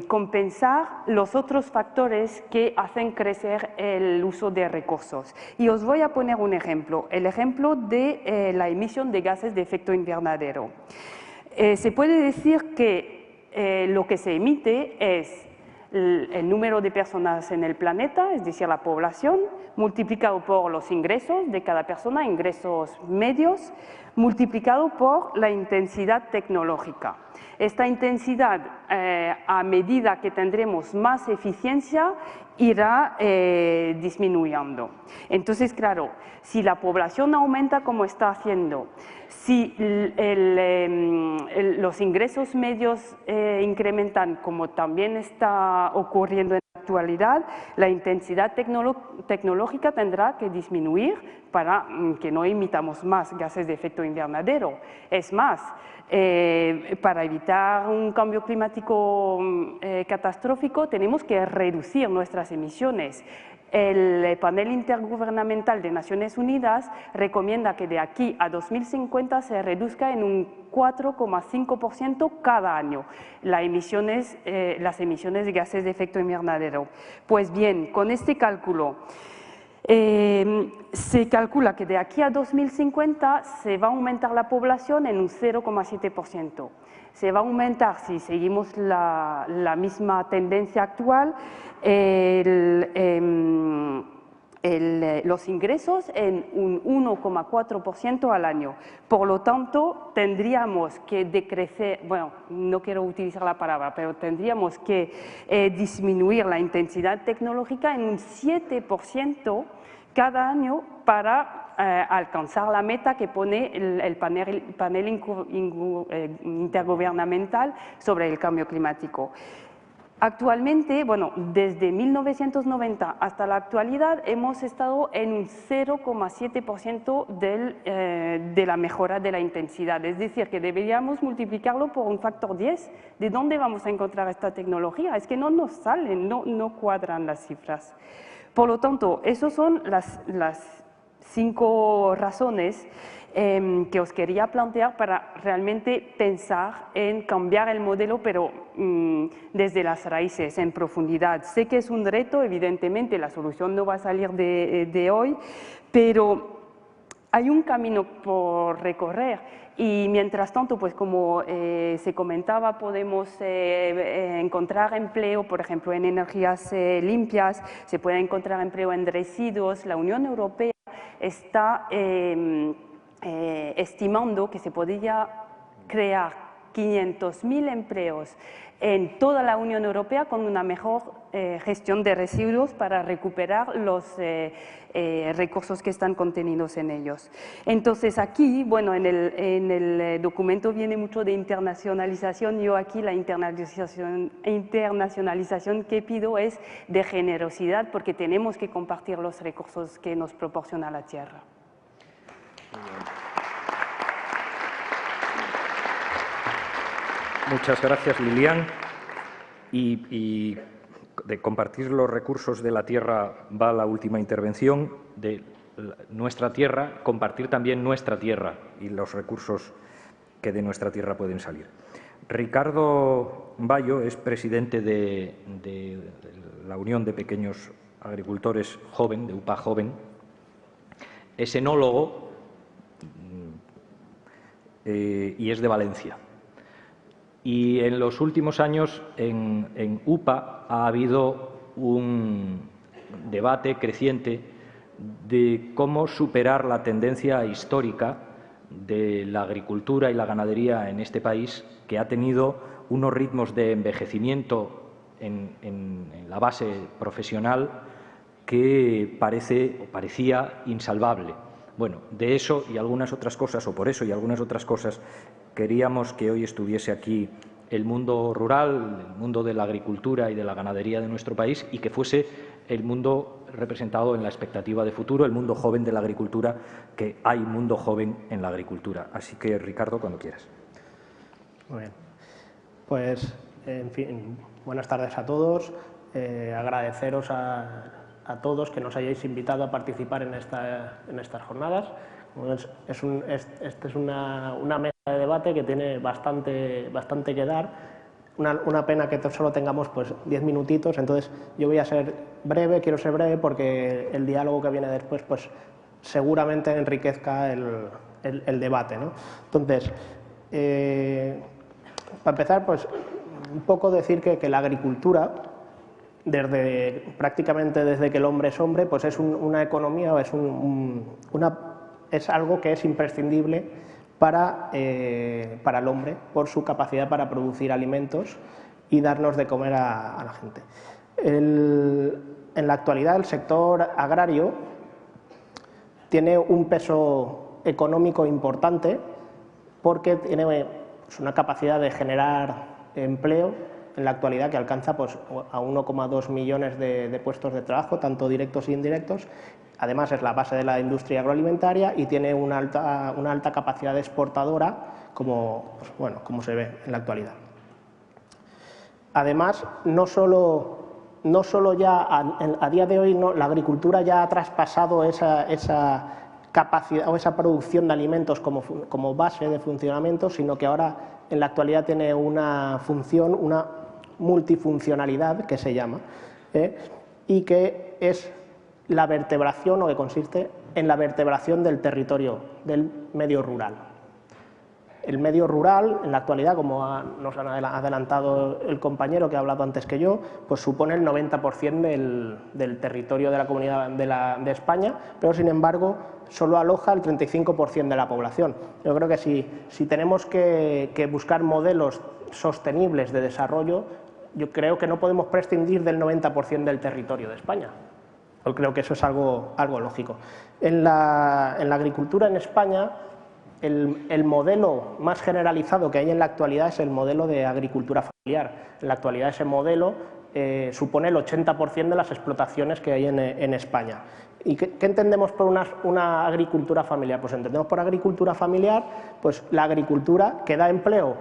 compensar los otros factores que hacen crecer el uso de recursos. Y os voy a poner un ejemplo, el ejemplo de la emisión de gases de efecto invernadero. Se puede decir que lo que se emite es el número de personas en el planeta, es decir, la población, multiplicado por los ingresos de cada persona, ingresos medios, multiplicado por la intensidad tecnológica. Esta intensidad, a medida que tendremos más eficiencia, irá disminuyendo. Entonces, claro, si la población aumenta como está haciendo, si los ingresos medios incrementan como también está ocurriendo en la actualidad, la intensidad tecnológica tendrá que disminuir para que no emitamos más gases de efecto invernadero. Es más, para evitar un cambio climático catastrófico tenemos que reducir nuestras emisiones. El panel intergubernamental de Naciones Unidas recomienda que de aquí a 2050 se reduzca en un 4,5% cada año las emisiones de gases de efecto invernadero. Pues bien, con este cálculo se calcula que de aquí a 2050 se va a aumentar la población en un 0,7%. Se va a aumentar, si seguimos la misma tendencia actual, los ingresos en un 1,4% al año. Por lo tanto, tendríamos que decrecer, bueno, no quiero utilizar la palabra, pero tendríamos que disminuir la intensidad tecnológica en un 7% cada año para alcanzar la meta que pone el panel intergubernamental sobre el cambio climático. Actualmente, bueno, desde 1990 hasta la actualidad hemos estado en un 0,7% de la mejora de la intensidad, es decir, que deberíamos multiplicarlo por un factor 10. ¿De dónde vamos a encontrar esta tecnología? Es que no nos salen, no cuadran las cifras. Por lo tanto, esas son las 5 razones que os quería plantear para realmente pensar en cambiar el modelo, pero desde las raíces, en profundidad. Sé que es un reto, evidentemente, la solución no va a salir de hoy, pero hay un camino por recorrer. Y mientras tanto, pues como se comentaba, podemos encontrar empleo, por ejemplo, en energías limpias, se puede encontrar empleo en residuos. La Unión Europea está estimando que se podría crear 500.000 empleos en toda la Unión Europea con una mejor gestión de residuos para recuperar los recursos que están contenidos en ellos. Entonces aquí, bueno, en el documento viene mucho de internacionalización. Yo aquí la internacionalización que pido es de generosidad, porque tenemos que compartir los recursos que nos proporciona la tierra. Muchas gracias, Lilian. Y de compartir los recursos de la tierra va la última intervención. De nuestra tierra, compartir también nuestra tierra y los recursos que de nuestra tierra pueden salir. Ricardo Bayo es presidente de la Unión de Pequeños Agricultores Joven, de UPA Joven. Es enólogo y es de Valencia. Y en los últimos años en UPA ha habido un debate creciente de cómo superar la tendencia histórica de la agricultura y la ganadería en este país, que ha tenido unos ritmos de envejecimiento en la base profesional que parecía insalvable. Bueno, de eso y algunas otras cosas, o por eso y algunas otras cosas, queríamos que hoy estuviese aquí el mundo rural, el mundo de la agricultura y de la ganadería de nuestro país, y que fuese el mundo representado en la expectativa de futuro, el mundo joven de la agricultura, que hay mundo joven en la agricultura. Así que, Ricardo, cuando quieras. Muy bien. Pues, en fin, buenas tardes a todos. Agradeceros a todos que nos hayáis invitado a participar en estas jornadas. Esta es una mesa de debate que tiene bastante que dar. Una pena que solo tengamos pues 10 minutitos, entonces yo voy a ser breve, quiero ser breve porque el diálogo que viene después pues seguramente enriquezca el debate, ¿no? Entonces, para empezar, pues un poco decir que la agricultura, prácticamente desde que el hombre es hombre, pues es una economía, es algo que es imprescindible para el hombre por su capacidad para producir alimentos y darnos de comer a la gente. En la actualidad el sector agrario tiene un peso económico importante porque tiene pues, una capacidad de generar empleo en la actualidad que alcanza pues, a 1,2 millones de puestos de trabajo, tanto directos e indirectos. Además es la base de la industria agroalimentaria y tiene una alta capacidad exportadora, como se ve en la actualidad. Además, no solo ya a día de hoy la agricultura ya ha traspasado esa capacidad o esa producción de alimentos como base de funcionamiento, sino que ahora en la actualidad tiene una función, una multifuncionalidad que se llama, y que es la vertebración, o que consiste en la vertebración del territorio, del medio rural. El medio rural, en la actualidad, como nos ha adelantado el compañero que ha hablado antes que yo, pues supone el 90% del territorio de la comunidad de España, pero sin embargo solo aloja el 35% de la población. Yo creo que si tenemos que buscar modelos sostenibles de desarrollo, yo creo que no podemos prescindir del 90% del territorio de España. Creo que eso es algo lógico. En la agricultura en España, el modelo más generalizado que hay en la actualidad es el modelo de agricultura familiar. En la actualidad ese modelo supone el 80% de las explotaciones que hay en España. ¿Y qué entendemos por una agricultura familiar? Pues entendemos por agricultura familiar pues la agricultura que da empleo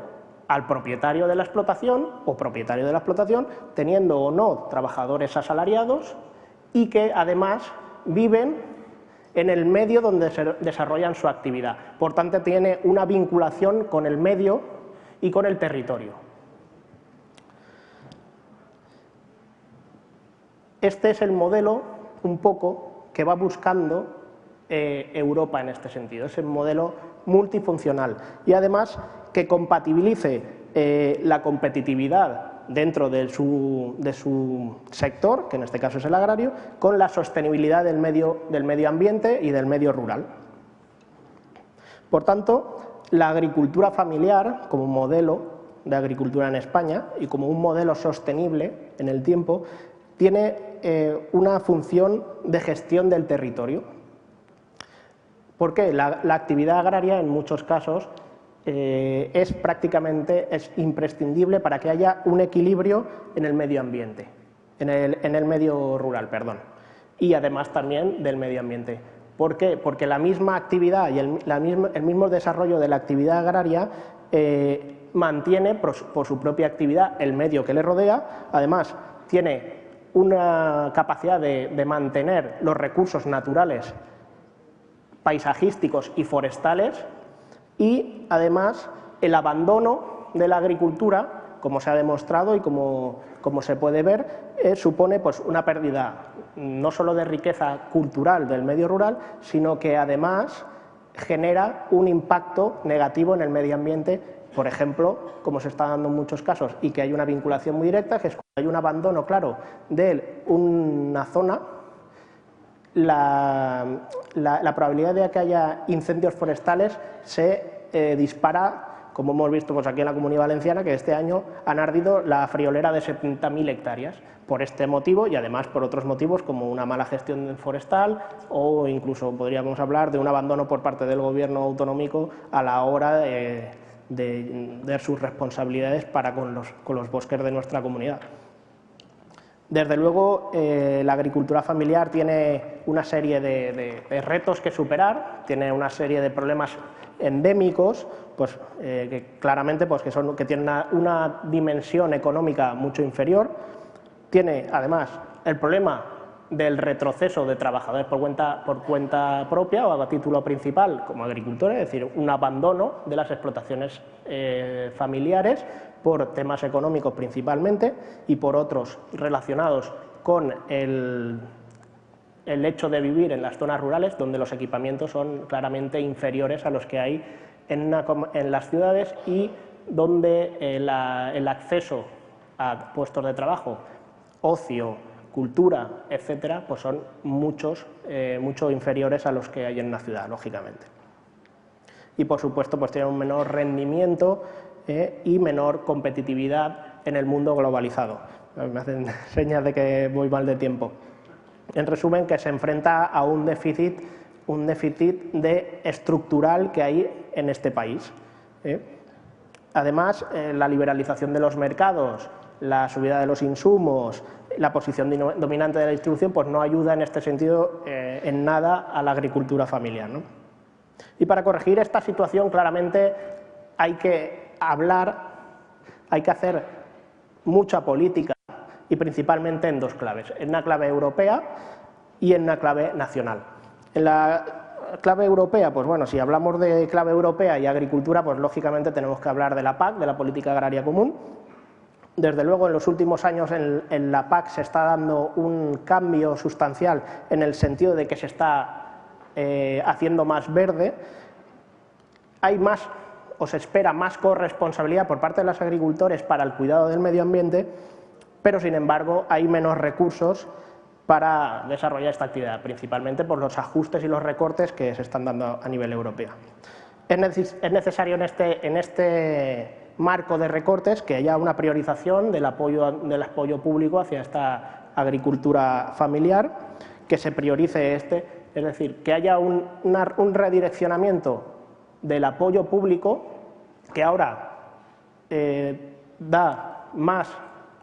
al propietario de la explotación o propietario de la explotación, teniendo o no trabajadores asalariados y que además viven en el medio donde se desarrollan su actividad. Por tanto, tiene una vinculación con el medio y con el territorio. Este es el modelo, un poco, que va buscando Europa en este sentido. Es el modelo multifuncional y además que compatibilice la competitividad dentro de su sector, que en este caso es el agrario, con la sostenibilidad del medio ambiente y del medio rural. Por tanto, la agricultura familiar, como modelo de agricultura en España y como un modelo sostenible en el tiempo, tiene una función de gestión del territorio. ¿Por qué? La actividad agraria, en muchos casos, es imprescindible para que haya un equilibrio en el medio ambiente, en el medio rural, perdón, y además también del medio ambiente. ¿Por qué? Porque la misma actividad y el mismo desarrollo de la actividad agraria mantiene por su propia actividad el medio que le rodea, además tiene una capacidad de mantener los recursos naturales, paisajísticos y forestales, y además el abandono de la agricultura, como se ha demostrado y como se puede ver, supone pues, una pérdida no solo de riqueza cultural del medio rural, sino que además genera un impacto negativo en el medio ambiente, por ejemplo, como se está dando en muchos casos y que hay una vinculación muy directa, que es cuando hay un abandono claro de una zona, la probabilidad de que haya incendios forestales se dispara, como hemos visto pues aquí en la Comunidad Valenciana, que este año han ardido la friolera de 70.000 hectáreas, por este motivo y además por otros motivos como una mala gestión forestal o incluso podríamos hablar de un abandono por parte del gobierno autonómico a la hora de sus responsabilidades para con los bosques de nuestra comunidad. Desde luego, la agricultura familiar tiene una serie de retos que superar, tiene una serie de problemas endémicos, pues, que claramente pues, que tienen una dimensión económica mucho inferior. Tiene, además, el problema del retroceso de trabajadores por cuenta propia o a título principal como agricultores, es decir, un abandono de las explotaciones familiares por temas económicos principalmente y por otros relacionados con el hecho de vivir en las zonas rurales donde los equipamientos son claramente inferiores a los que hay en las ciudades y donde el acceso a puestos de trabajo, ocio, cultura, etcétera, pues son mucho inferiores a los que hay en una ciudad, lógicamente. Y por supuesto pues tienen un menor rendimiento y menor competitividad en el mundo globalizado. Me hacen señas de que voy mal de tiempo. En resumen, que se enfrenta a un déficit estructural que hay en este país. Además, la liberalización de los mercados, la subida de los insumos, la posición dominante de la distribución, pues no ayuda en este sentido en nada a la agricultura familiar, ¿no? Y para corregir esta situación, claramente hay que hacer mucha política y principalmente en dos claves, en una clave europea y en una clave nacional. En la clave europea, pues bueno, si hablamos de clave europea y agricultura, pues lógicamente tenemos que hablar de la PAC, de la Política Agraria Común. Desde luego, en los últimos años en la PAC se está dando un cambio sustancial en el sentido de que se está haciendo más verde. Hay más, o se espera más corresponsabilidad por parte de los agricultores para el cuidado del medio ambiente, pero sin embargo hay menos recursos para desarrollar esta actividad, principalmente por los ajustes y los recortes que se están dando a nivel europeo. Es necesario en este marco de recortes que haya una priorización del apoyo público hacia esta agricultura familiar, que se priorice es decir, que haya un redireccionamiento del apoyo público que ahora da más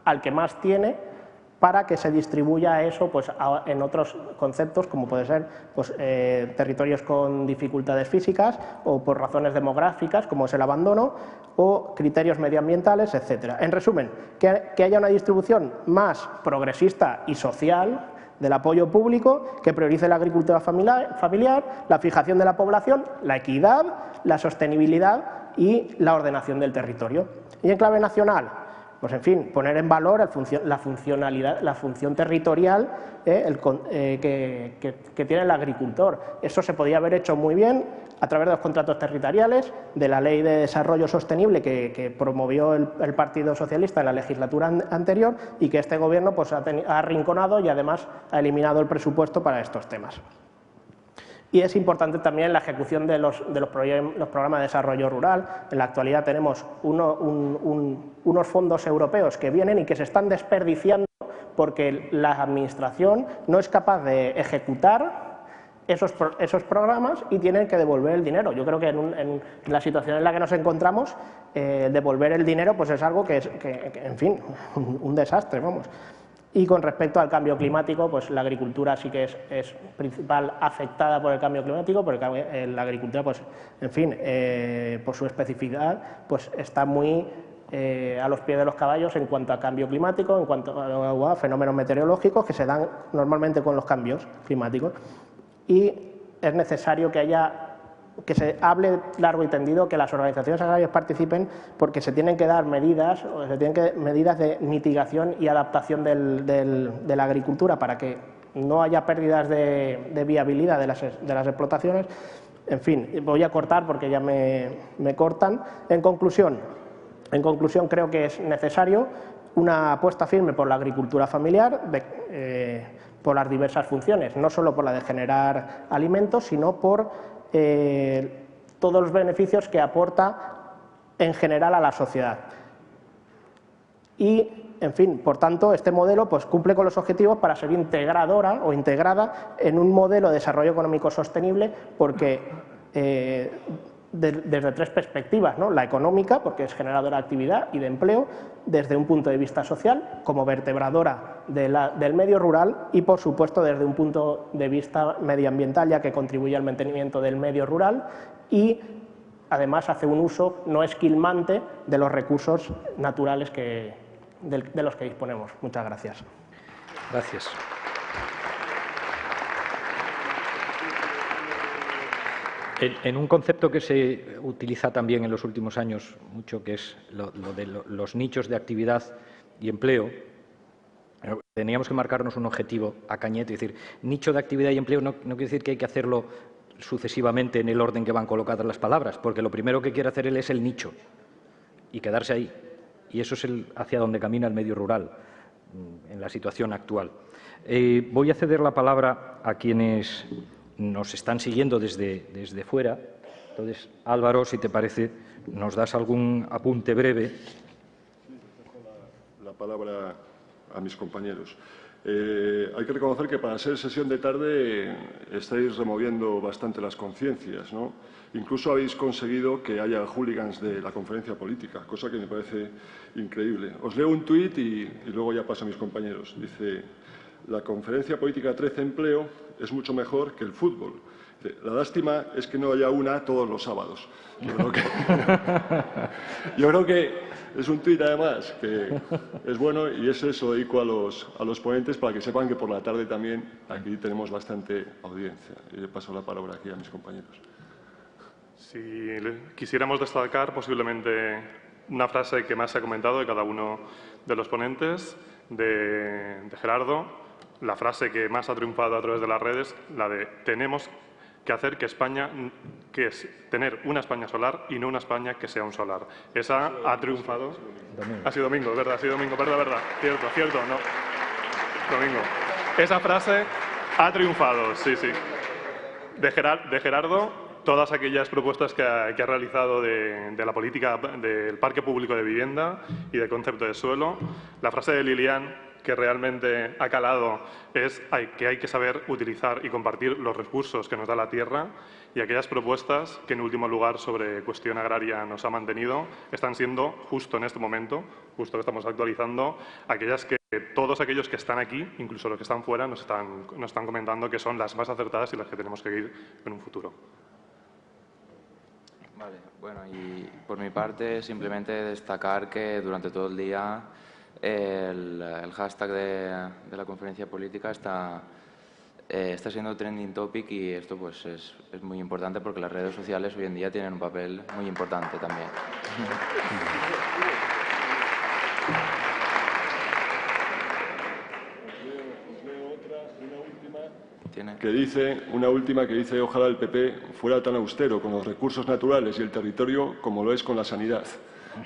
al que más tiene, para que se distribuya eso pues, en otros conceptos, como puede ser pues, territorios con dificultades físicas o por razones demográficas, como es el abandono, o criterios medioambientales, etc. En resumen, que haya una distribución más progresista y social del apoyo público, que priorice la agricultura familiar, la fijación de la población, la equidad, la sostenibilidad y la ordenación del territorio. Y en clave nacional, pues en fin, poner en valor la funcionalidad, la función territorial que tiene el agricultor. Eso se podía haber hecho muy bien a través de los contratos territoriales, de la Ley de Desarrollo Sostenible que promovió el Partido Socialista en la legislatura anterior y que este Gobierno pues, ha arrinconado y además ha eliminado el presupuesto para estos temas. Y es importante también la ejecución de los programas de desarrollo rural. En la actualidad tenemos unos fondos europeos que vienen y que se están desperdiciando porque la Administración no es capaz de ejecutar esos programas y tienen que devolver el dinero. Yo creo que en la situación en la que nos encontramos, devolver el dinero pues es algo que en fin, un desastre, vamos. Y con respecto al cambio climático, pues la agricultura sí que es principal afectada por el cambio climático, porque la agricultura, pues, en fin, por su especificidad, pues está muy a los pies de los caballos en cuanto a cambio climático, en cuanto a fenómenos meteorológicos que se dan normalmente con los cambios climáticos. Y es necesario que se hable largo y tendido, que las organizaciones agrarias participen, porque se tienen que dar medidas de mitigación y adaptación de la agricultura para que no haya pérdidas de viabilidad de las explotaciones. En fin, voy a cortar porque ya me cortan. En conclusión, creo que es necesario una apuesta firme por la agricultura familiar, por las diversas funciones, no solo por la de generar alimentos, sino por todos los beneficios que aporta en general a la sociedad. Y, en fin, por tanto, este modelo pues, cumple con los objetivos para ser integradora o integrada en un modelo de desarrollo económico sostenible, porque desde tres perspectivas, ¿no? La económica, porque es generadora de actividad y de empleo, desde un punto de vista social, como vertebradora del medio rural y, por supuesto, desde un punto de vista medioambiental, ya que contribuye al mantenimiento del medio rural y, además, hace un uso no esquilmante de los recursos naturales de los que disponemos. Muchas gracias. Gracias. En un concepto que se utiliza también en los últimos años mucho, que es lo de los nichos de actividad y empleo, teníamos que marcarnos un objetivo a cañete, es decir, nicho de actividad y empleo no quiere decir que hay que hacerlo sucesivamente en el orden que van colocadas las palabras, porque lo primero que quiere hacer él es el nicho y quedarse ahí. Y eso es hacia donde camina el medio rural en la situación actual. Voy a ceder la palabra a quienes nos están siguiendo desde fuera. Entonces, Álvaro, si te parece, nos das algún apunte breve. La palabra a mis compañeros. Hay que reconocer que para ser sesión de tarde estáis removiendo bastante las conciencias, ¿no? Incluso habéis conseguido que haya hooligans de la conferencia política, cosa que me parece increíble. Os leo un tuit y luego ya paso a mis compañeros. Dice: la conferencia política 13 Empleo es mucho mejor que el fútbol. La lástima es que no haya una todos los sábados. Yo creo que es un tuit, además, que es bueno y eso lo dedico a los ponentes para que sepan que por la tarde también aquí tenemos bastante audiencia. Y le paso la palabra aquí a mis compañeros. Si quisiéramos destacar posiblemente una frase que más se ha comentado de cada uno de los ponentes, de Gerardo, la frase que más ha triunfado a través de las redes, la de tenemos que hacer que España, que es tener una España solar y no una España que sea un solar. Esa ha triunfado. Ha sido domingo, es verdad, ha sido domingo, verdad. Cierto, no. Domingo. Esa frase ha triunfado, sí. De Gerardo, todas aquellas propuestas que ha realizado de la política del parque público de vivienda y del concepto de suelo. La frase de Lilian, que realmente ha calado es que hay que saber utilizar y compartir los recursos que nos da la tierra, y aquellas propuestas que en último lugar sobre cuestión agraria nos ha mantenido están siendo justo en este momento, justo que estamos actualizando, aquellas que todos aquellos que están aquí, incluso los que están fuera, nos están comentando que son las más acertadas y las que tenemos que ir en un futuro. Vale, bueno, y por mi parte simplemente destacar que durante todo el día el hashtag de la conferencia política está siendo trending topic, y esto pues es muy importante porque las redes sociales hoy en día tienen un papel muy importante también. Una última que dice: ojalá el PP fuera tan austero con los recursos naturales y el territorio como lo es con la sanidad.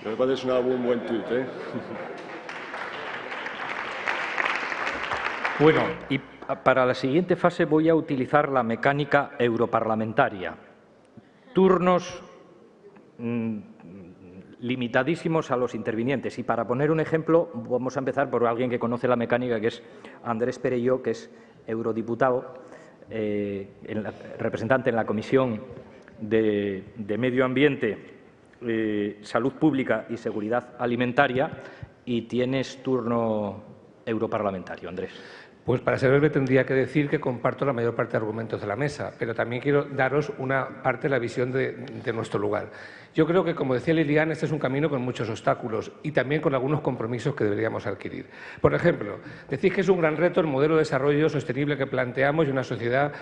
Me parece un buen tuit, ¿eh? Bueno, y para la siguiente fase voy a utilizar la mecánica europarlamentaria. Turnos limitadísimos a los intervinientes. Y para poner un ejemplo, vamos a empezar por alguien que conoce la mecánica, que es Andrés Perelló, que es eurodiputado, representante en la Comisión de Medio Ambiente, Salud Pública y Seguridad Alimentaria, y tienes turno europarlamentario, Andrés. Pues para ser breve tendría que decir que comparto la mayor parte de argumentos de la mesa, pero también quiero daros una parte de la visión de nuestro lugar. Yo creo que, como decía Lilian, este es un camino con muchos obstáculos y también con algunos compromisos que deberíamos adquirir. Por ejemplo, decís que es un gran reto el modelo de desarrollo sostenible que planteamos y una sociedad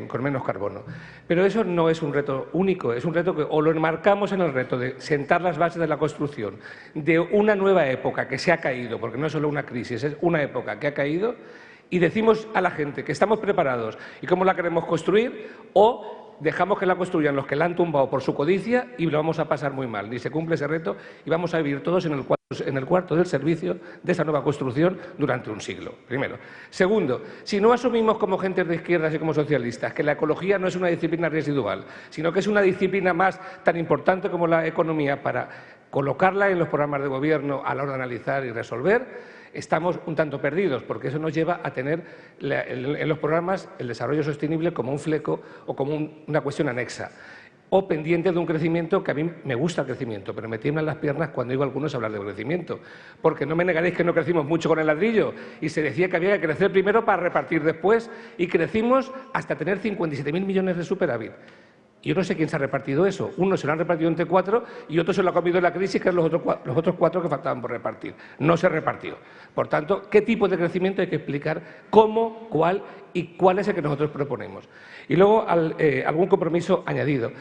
con menos carbono. Pero eso no es un reto único, es un reto que o lo enmarcamos en el reto de sentar las bases de la construcción de una nueva época que se ha caído, porque no es solo una crisis, es una época que ha caído, y decimos a la gente que estamos preparados y cómo la queremos construir, o dejamos que la construyan los que la han tumbado por su codicia y lo vamos a pasar muy mal. Ni se cumple ese reto y vamos a vivir todos en el cuarto del servicio de esa nueva construcción durante un siglo. Primero. Segundo, si no asumimos como gente de izquierdas y como socialistas que la ecología no es una disciplina residual, sino que es una disciplina más tan importante como la economía para colocarla en los programas de gobierno a la hora de analizar y resolver, estamos un tanto perdidos, porque eso nos lleva a tener en los programas el desarrollo sostenible como un fleco o como una cuestión anexa, o pendiente de un crecimiento que a mí me gusta el crecimiento, pero me tiemblan las piernas cuando oigo a algunos hablar de crecimiento, porque no me negaréis que no crecimos mucho con el ladrillo, y se decía que había que crecer primero para repartir después, y crecimos hasta tener 57.000 millones de superávit. Yo no sé quién se ha repartido eso. Uno se lo han repartido entre 4 y otro se lo ha comido en la crisis, que es los otros 4 que faltaban por repartir. No se repartió. Por tanto, ¿qué tipo de crecimiento hay que explicar? ¿Cómo? ¿Cuál? ¿Y cuál es el que nosotros proponemos? Y luego algún compromiso añadido.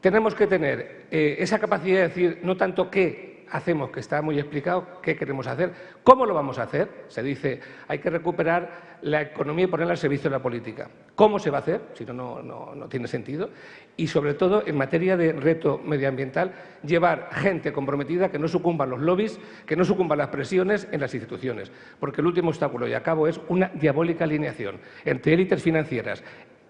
Tenemos que tener esa capacidad de decir no tanto qué hacemos, que está muy explicado, qué queremos hacer, cómo lo vamos a hacer. Se dice, hay que recuperar la economía y ponerla al servicio de la política. ¿Cómo se va a hacer? Si no, no tiene sentido. Y sobre todo, en materia de reto medioambiental, llevar gente comprometida que no sucumban los lobbies, que no sucumban las presiones en las instituciones. Porque el último obstáculo, y acabo, es una diabólica alineación entre élites financieras,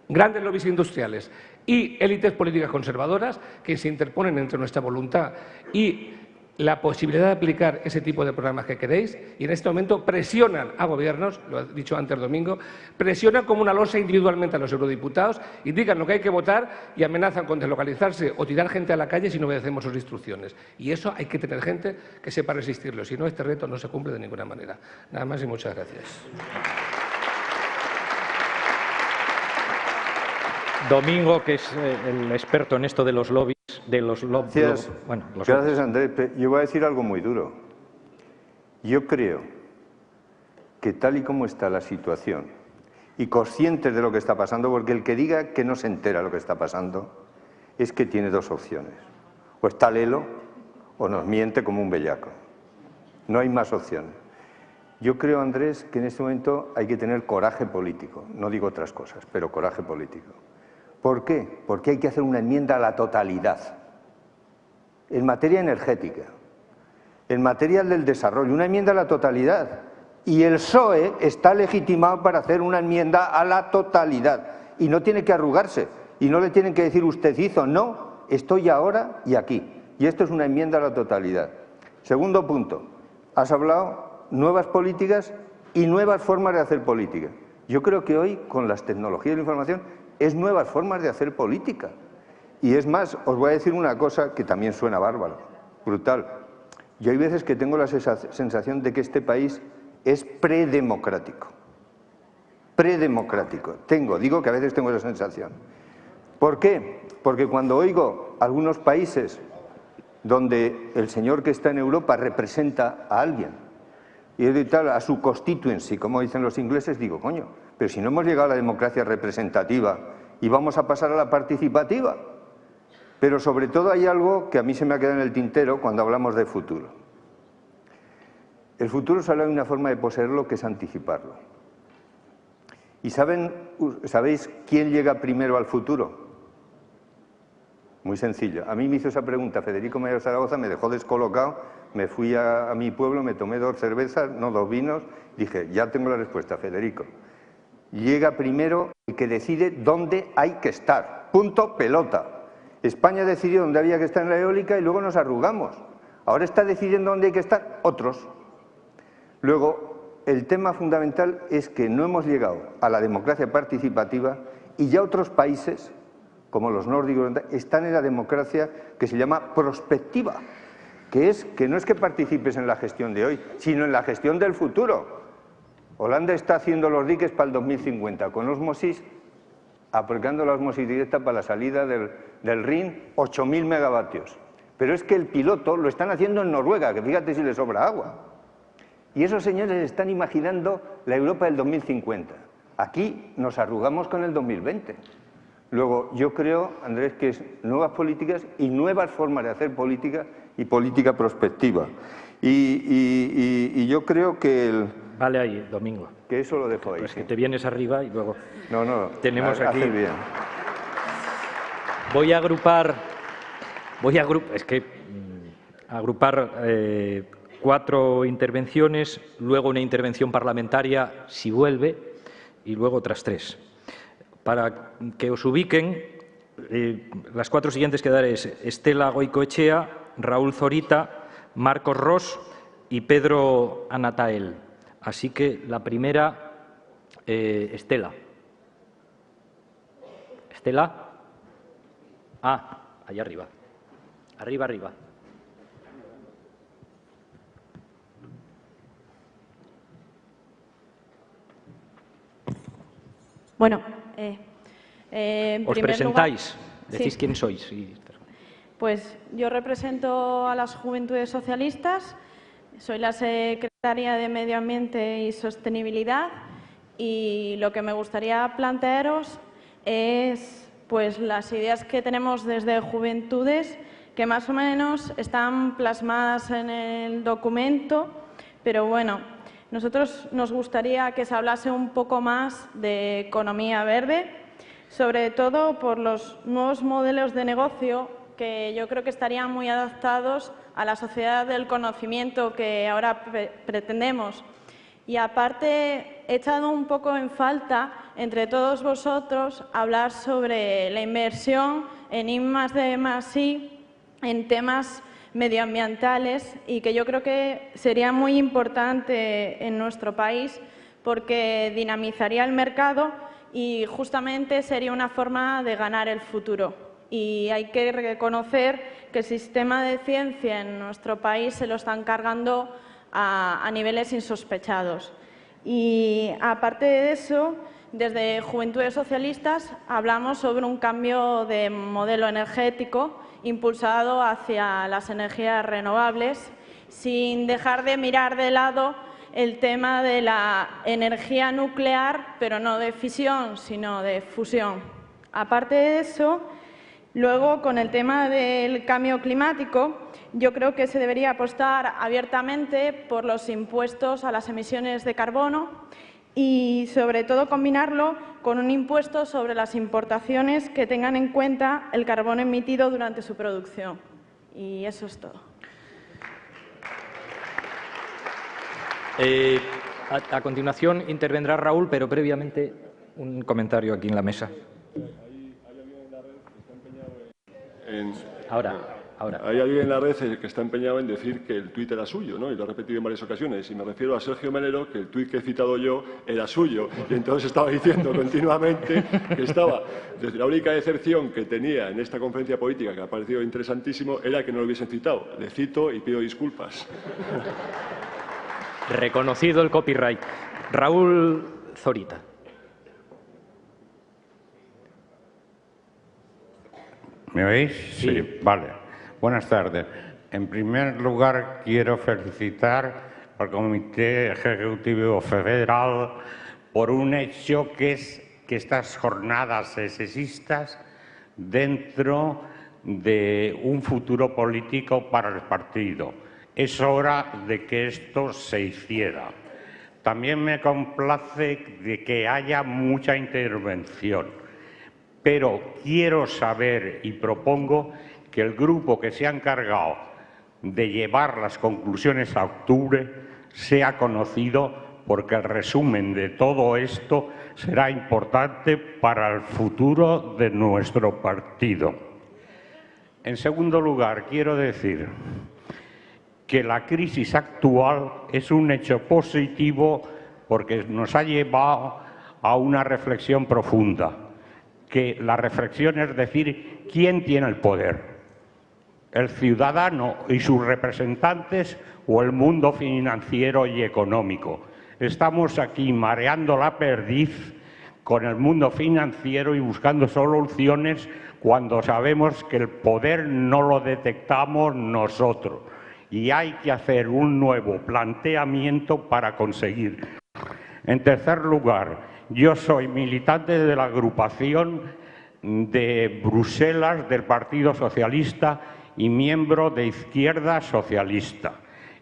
grandes lobbies industriales y élites políticas conservadoras que se interponen entre nuestra voluntad y la posibilidad de aplicar ese tipo de programas que queréis, y en este momento presionan a gobiernos, lo ha dicho antes Domingo, presionan como una losa individualmente a los eurodiputados, indican lo que hay que votar y amenazan con deslocalizarse o tirar gente a la calle si no obedecemos sus instrucciones. Y eso hay que tener gente que sepa resistirlo, si no este reto no se cumple de ninguna manera. Nada más y muchas gracias. Domingo, que es el experto en esto de los lobbies, Gracias, Andrés. Yo voy a decir algo muy duro. Yo creo que tal y como está la situación, y conscientes de lo que está pasando, porque el que diga que no se entera de lo que está pasando, es que tiene dos opciones. O está lelo, o nos miente como un bellaco. No hay más opciones. Yo creo, Andrés, que en este momento hay que tener coraje político. No digo otras cosas, pero coraje político. ¿Por qué? Porque hay que hacer una enmienda a la totalidad. En materia energética, en materia del desarrollo, una enmienda a la totalidad. Y el PSOE está legitimado para hacer una enmienda a la totalidad. Y no tiene que arrugarse. Y no le tienen que decir usted hizo. No, estoy ahora y aquí. Y esto es una enmienda a la totalidad. Segundo punto. Has hablado nuevas políticas y nuevas formas de hacer política. Yo creo que hoy, con las tecnologías de la información, es nuevas formas de hacer política. Y es más, os voy a decir una cosa que también suena bárbaro, brutal. Yo hay veces que tengo la sensación de que este país es predemocrático. Predemocrático. Digo que a veces tengo esa sensación. ¿Por qué? Porque cuando oigo algunos países donde el señor que está en Europa representa a alguien y tal, a su constituency, como dicen los ingleses, digo, coño, pero si no hemos llegado a la democracia representativa y vamos a pasar a la participativa. Pero sobre todo hay algo que a mí se me ha quedado en el tintero cuando hablamos de futuro. El futuro solo hay una forma de poseerlo, que es anticiparlo. ¿Y sabéis quién llega primero al futuro? Muy sencillo. A mí me hizo esa pregunta Federico Mayor Zaragoza, me dejó descolocado, me fui a mi pueblo, me tomé 2 cervezas, no 2 vinos, dije, ya tengo la respuesta, Federico. Llega primero el que decide dónde hay que estar. Punto, pelota. España decidió dónde había que estar en la eólica y luego nos arrugamos. Ahora está decidiendo dónde hay que estar otros. Luego, el tema fundamental es que no hemos llegado a la democracia participativa y ya otros países, como los nórdicos, están en la democracia que se llama prospectiva, que no es que participes en la gestión de hoy, sino en la gestión del futuro. Holanda está haciendo los diques para el 2050, con ósmosis, aplicando la ósmosis directa para la salida del Rin, 8.000 megavatios. Pero es que el piloto lo están haciendo en Noruega, que fíjate si le sobra agua. Y esos señores están imaginando la Europa del 2050. Aquí nos arrugamos con el 2020. Luego, yo creo, Andrés, que es nuevas políticas y nuevas formas de hacer política y política prospectiva. Y yo creo que Vale ahí, Domingo. Que eso lo dejo ahí. Pues que te vienes arriba y luego... No, tenemos aquí... bien. Voy a agrupar 4 intervenciones, luego una intervención parlamentaria, si vuelve, y luego otras 3. Para que os ubiquen, las 4 siguientes que daré es Estela Goicoechea, Raúl Zorita, Marcos Ros y Pedro Anatael. Así que la primera, Estela. ¿Estela? Allá arriba. Arriba. Bueno, ¿os presentáis? Decís sí. quién sois. Pues yo represento a las Juventudes Socialistas, soy la secretaria de Medio Ambiente y Sostenibilidad y lo que me gustaría plantearos es pues las ideas que tenemos desde Juventudes, que más o menos están plasmadas en el documento, pero bueno, nosotros nos gustaría que se hablase un poco más de economía verde, sobre todo por los nuevos modelos de negocio que yo creo que estarían muy adaptados a la sociedad del conocimiento que ahora pretendemos. Y aparte, he echado un poco en falta entre todos vosotros hablar sobre la inversión en I+D+I en temas medioambientales y que yo creo que sería muy importante en nuestro país porque dinamizaría el mercado y justamente sería una forma de ganar el futuro. Y hay que reconocer que el sistema de ciencia en nuestro país se lo están cargando a niveles insospechados. Y aparte de eso, desde Juventudes Socialistas hablamos sobre un cambio de modelo energético impulsado hacia las energías renovables, sin dejar de mirar de lado el tema de la energía nuclear, pero no de fisión, sino de fusión. Aparte de eso, luego, con el tema del cambio climático, yo creo que se debería apostar abiertamente por los impuestos a las emisiones de carbono y, sobre todo, combinarlo con un impuesto sobre las importaciones que tengan en cuenta el carbono emitido durante su producción. Y eso es todo. A continuación intervendrá Raúl, pero previamente un comentario aquí en la mesa. Ahora. Hay alguien en la red que está empeñado en decir que el tuit era suyo, ¿no? Y lo ha repetido en varias ocasiones. Y me refiero a Sergio Melero, que el tuit que he citado yo era suyo. Y entonces estaba diciendo continuamente que estaba... Desde la única decepción que tenía en esta conferencia política, que me ha parecido interesantísimo, era que no lo hubiesen citado. Le cito y pido disculpas. Reconocido el copyright. Raúl Zorita. ¿Me oís? Sí. Vale. Buenas tardes. En primer lugar, quiero felicitar al Comité Ejecutivo Federal por un hecho que es que estas jornadas sesesistas dentro de un futuro político para el partido. Es hora de que esto se hiciera. También me complace de que haya mucha intervención. Pero quiero saber y propongo que el grupo que se ha encargado de llevar las conclusiones a octubre sea conocido, porque el resumen de todo esto será importante para el futuro de nuestro partido. En segundo lugar, quiero decir que la crisis actual es un hecho positivo porque nos ha llevado a una reflexión profunda. Que la reflexión es decir, ¿quién tiene el poder? ¿El ciudadano y sus representantes o el mundo financiero y económico? Estamos aquí mareando la perdiz con el mundo financiero y buscando soluciones cuando sabemos que el poder no lo detectamos nosotros. Y hay que hacer un nuevo planteamiento para conseguir. En tercer lugar, yo soy militante de la agrupación de Bruselas del Partido Socialista y miembro de Izquierda Socialista.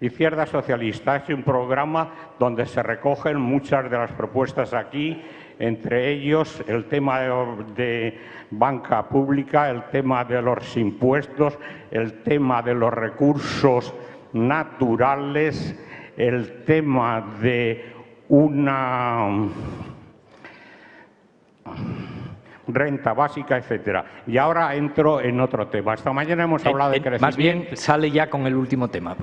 Izquierda Socialista es un programa donde se recogen muchas de las propuestas aquí, entre ellos el tema de banca pública, el tema de los impuestos, el tema de los recursos naturales, el tema de una renta básica, etcétera. Y ahora entro en otro tema. Esta mañana hemos hablado de crecimiento. Más bien sale ya con el último tema.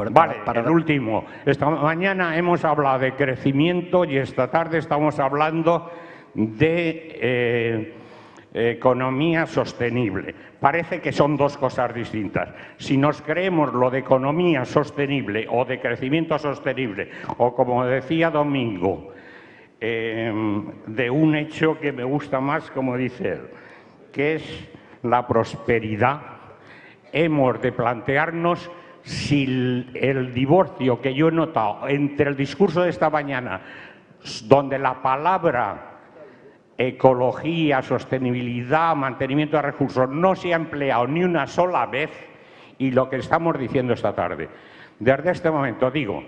El último. Esta mañana hemos hablado de crecimiento y esta tarde estamos hablando de economía sostenible. Parece que son dos cosas distintas. Si nos creemos lo de economía sostenible o de crecimiento sostenible, o como decía Domingo, de un hecho que me gusta más, como dice él, que es la prosperidad, hemos de plantearnos si el divorcio que yo he notado entre el discurso de esta mañana, donde la palabra ecología, sostenibilidad, mantenimiento de recursos no se ha empleado ni una sola vez, y lo que estamos diciendo esta tarde. Desde este momento digo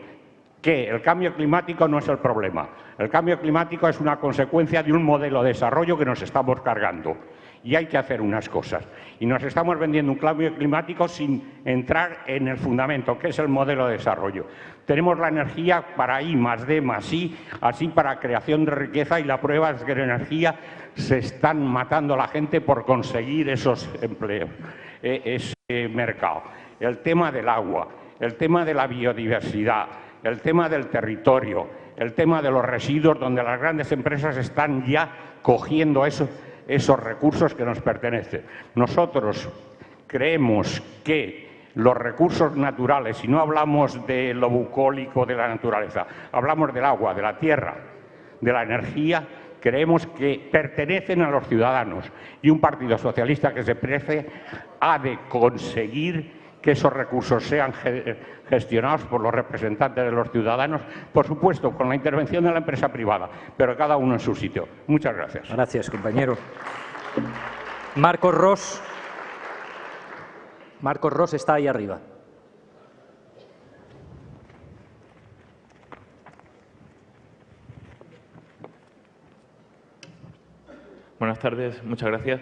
que el cambio climático no es el problema. El cambio climático es una consecuencia de un modelo de desarrollo que nos estamos cargando. Y hay que hacer unas cosas. Y nos estamos vendiendo un cambio climático sin entrar en el fundamento, que es el modelo de desarrollo. Tenemos la energía para I+D+I, así para creación de riqueza, y la prueba es que la energía se están matando a la gente por conseguir esos empleos, ese mercado. El tema del agua, el tema de la biodiversidad, el tema del territorio, el tema de los residuos, donde las grandes empresas están ya cogiendo esos recursos que nos pertenecen. Nosotros creemos que los recursos naturales, si no hablamos de lo bucólico de la naturaleza, hablamos del agua, de la tierra, de la energía, creemos que pertenecen a los ciudadanos, y un partido socialista que se precie ha de conseguir que esos recursos sean gestionados por los representantes de los ciudadanos, por supuesto, con la intervención de la empresa privada, pero cada uno en su sitio. Muchas gracias. Gracias, compañero. Marcos Ros. Marcos Ros está ahí arriba. Buenas Buenas tardes, muchas gracias.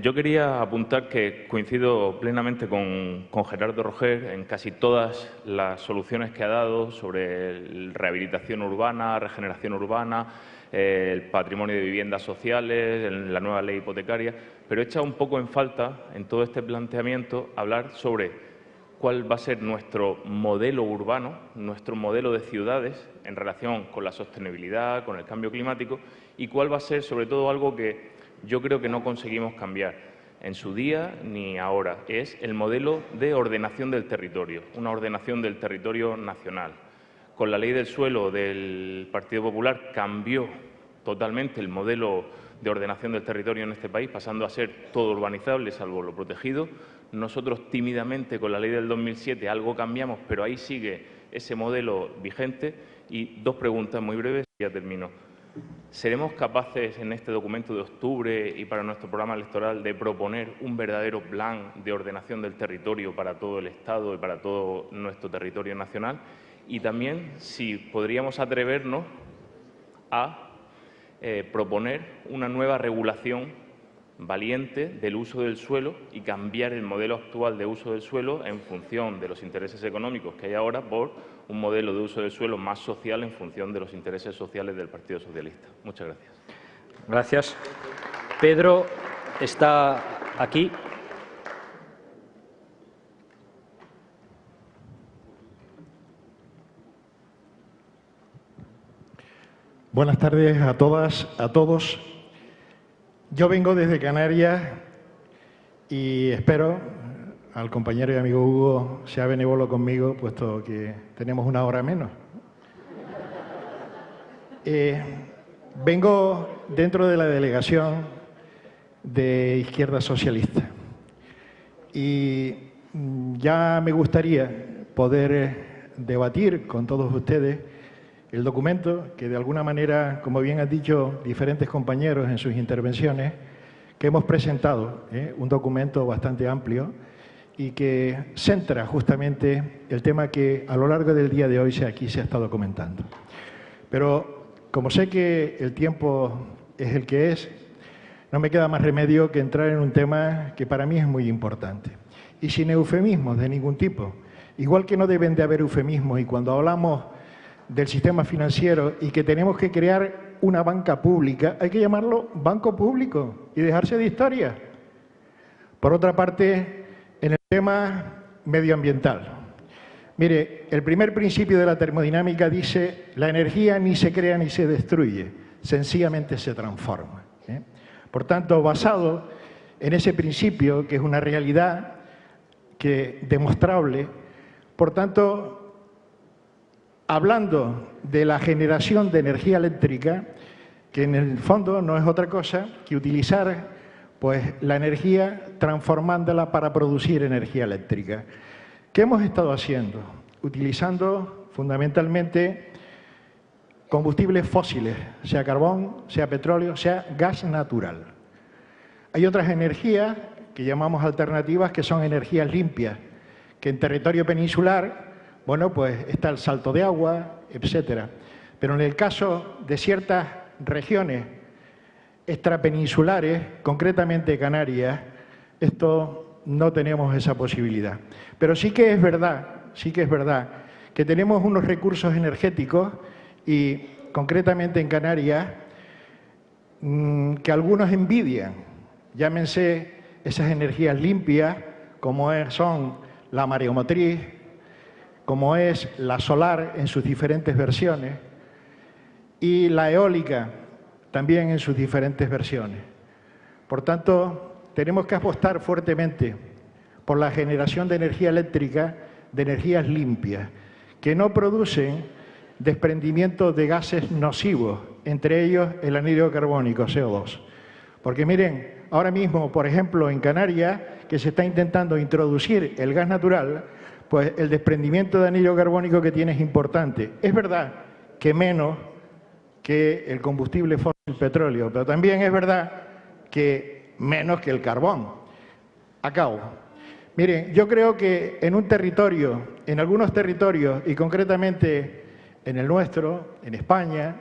Yo quería apuntar que coincido plenamente con Gerardo Roger en casi todas las soluciones que ha dado sobre rehabilitación urbana, regeneración urbana, el patrimonio de viviendas sociales, la nueva ley hipotecaria, pero he echado un poco en falta en todo este planteamiento hablar sobre cuál va a ser nuestro modelo urbano, nuestro modelo de ciudades en relación con la sostenibilidad, con el cambio climático y cuál va a ser sobre todo algo que yo creo que no conseguimos cambiar en su día ni ahora, es el modelo de ordenación del territorio, una ordenación del territorio nacional. Con la ley del suelo del Partido Popular cambió totalmente el modelo de ordenación del territorio en este país, pasando a ser todo urbanizable, salvo lo protegido. Nosotros tímidamente con la ley del 2007 algo cambiamos, pero ahí sigue ese modelo vigente. Y dos preguntas muy breves y ya termino. ¿Seremos capaces en este documento de octubre y para nuestro programa electoral de proponer un verdadero plan de ordenación del territorio para todo el Estado y para todo nuestro territorio nacional? Y también si podríamos atrevernos a proponer una nueva regulación valiente del uso del suelo y cambiar el modelo actual de uso del suelo en función de los intereses económicos que hay ahora por un modelo de uso del suelo más social en función de los intereses sociales del Partido Socialista. Muchas gracias. Gracias. Pedro está aquí. Buenas tardes a todas, a todos. Yo vengo desde Canarias y espero al compañero y amigo Hugo sea benévolo conmigo, puesto que tenemos una hora menos. Vengo dentro de la delegación de Izquierda Socialista y ya me gustaría poder debatir con todos ustedes el documento que de alguna manera, como bien han dicho diferentes compañeros en sus intervenciones, que hemos presentado, un documento bastante amplio y que centra justamente el tema que a lo largo del día de hoy aquí se ha estado comentando. Pero como sé que el tiempo es el que es, no me queda más remedio que entrar en un tema que para mí es muy importante. Y sin eufemismos de ningún tipo. Igual que no deben de haber eufemismos y cuando hablamos del sistema financiero y que tenemos que crear una banca pública, hay que llamarlo banco público y dejarse de historia. Por otra parte, en el tema medioambiental. Mire, el primer principio de la termodinámica dice la energía ni se crea ni se destruye, sencillamente se transforma. Por tanto, basado en ese principio, que es una realidad demostrable, por tanto, hablando de la generación de energía eléctrica, que en el fondo no es otra cosa que utilizar pues, la energía transformándola para producir energía eléctrica. ¿Qué hemos estado haciendo? Utilizando fundamentalmente combustibles fósiles, sea carbón, sea petróleo, sea gas natural. Hay otras energías que llamamos alternativas que son energías limpias, que en territorio peninsular bueno, pues está el salto de agua, etcétera. Pero en el caso de ciertas regiones extrapeninsulares, concretamente Canarias, esto no tenemos esa posibilidad. Pero sí que es verdad que tenemos unos recursos energéticos y concretamente en Canarias que algunos envidian. Llámense esas energías limpias como son la mareomotriz, como es la solar en sus diferentes versiones y la eólica también en sus diferentes versiones. Por tanto, tenemos que apostar fuertemente por la generación de energía eléctrica, de energías limpias, que no producen desprendimiento de gases nocivos, entre ellos el anhídrido carbónico, CO2. Porque miren, ahora mismo, por ejemplo, en Canarias, que se está intentando introducir el gas natural, pues el desprendimiento de anhídrido carbónico que tiene es importante. Es verdad que menos que el combustible fósil petróleo, pero también es verdad que menos que el carbón. Acabo. Miren, yo creo que en un territorio, en algunos territorios, y concretamente en el nuestro, en España,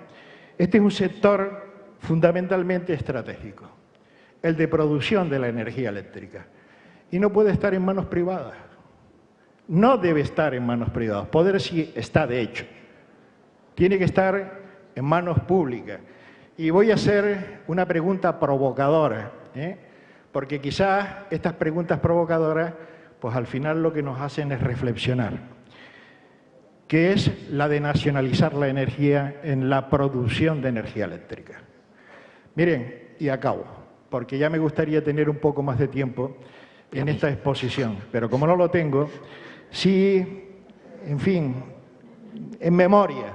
este es un sector fundamentalmente estratégico, el de producción de la energía eléctrica. Y no puede estar en manos privadas. No debe estar en manos privadas. Poder sí está, de hecho. Tiene que estar en manos públicas. Y voy a hacer una pregunta provocadora, porque quizás estas preguntas provocadoras, pues al final lo que nos hacen es reflexionar, que es la de nacionalizar la energía en la producción de energía eléctrica. Miren, y acabo, porque ya me gustaría tener un poco más de tiempo en esta exposición, pero como no lo tengo, sí, en fin, en memoria,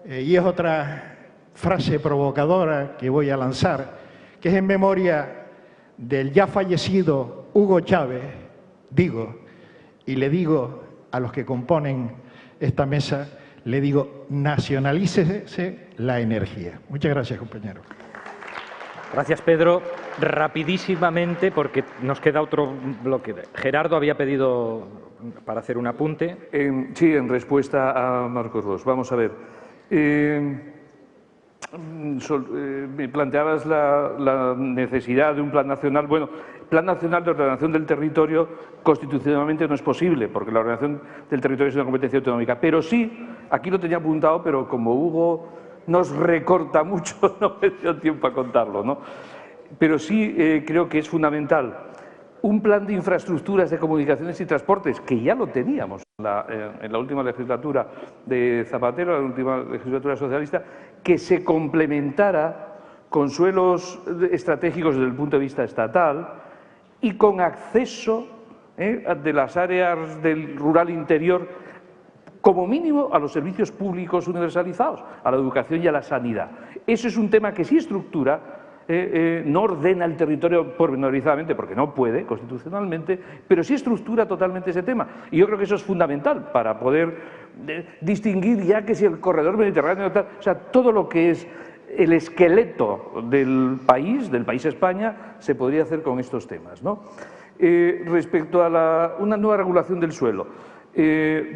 y es otra frase provocadora que voy a lanzar, que es en memoria del ya fallecido Hugo Chávez, digo, y le digo a los que componen esta mesa, le digo, nacionalícese la energía. Muchas gracias, compañero. Gracias, Pedro. Rapidísimamente, porque nos queda otro bloque. Gerardo había pedido para hacer un apunte. Sí, en respuesta a Marcos Ros. Vamos a ver. Me planteabas la necesidad de un plan nacional. Bueno, plan nacional de ordenación del territorio constitucionalmente no es posible, porque la ordenación del territorio es una competencia autonómica. Pero sí, aquí lo tenía apuntado, pero como Hugo nos recorta mucho, no me dio tiempo a contarlo, ¿no? Pero sí creo que es fundamental un plan de infraestructuras de comunicaciones y transportes, que ya lo teníamos en la última legislatura de Zapatero, la última legislatura socialista, que se complementara con suelos estratégicos desde el punto de vista estatal y con acceso de las áreas del rural interior, como mínimo a los servicios públicos universalizados, a la educación y a la sanidad. Eso es un tema que sí estructura, no ordena el territorio pormenorizadamente, porque no puede constitucionalmente, pero sí estructura totalmente ese tema. Y yo creo que eso es fundamental para poder distinguir ya que si el corredor mediterráneo, tal, o sea, todo lo que es el esqueleto del país España, se podría hacer con estos temas, ¿no? Respecto a una nueva regulación del suelo.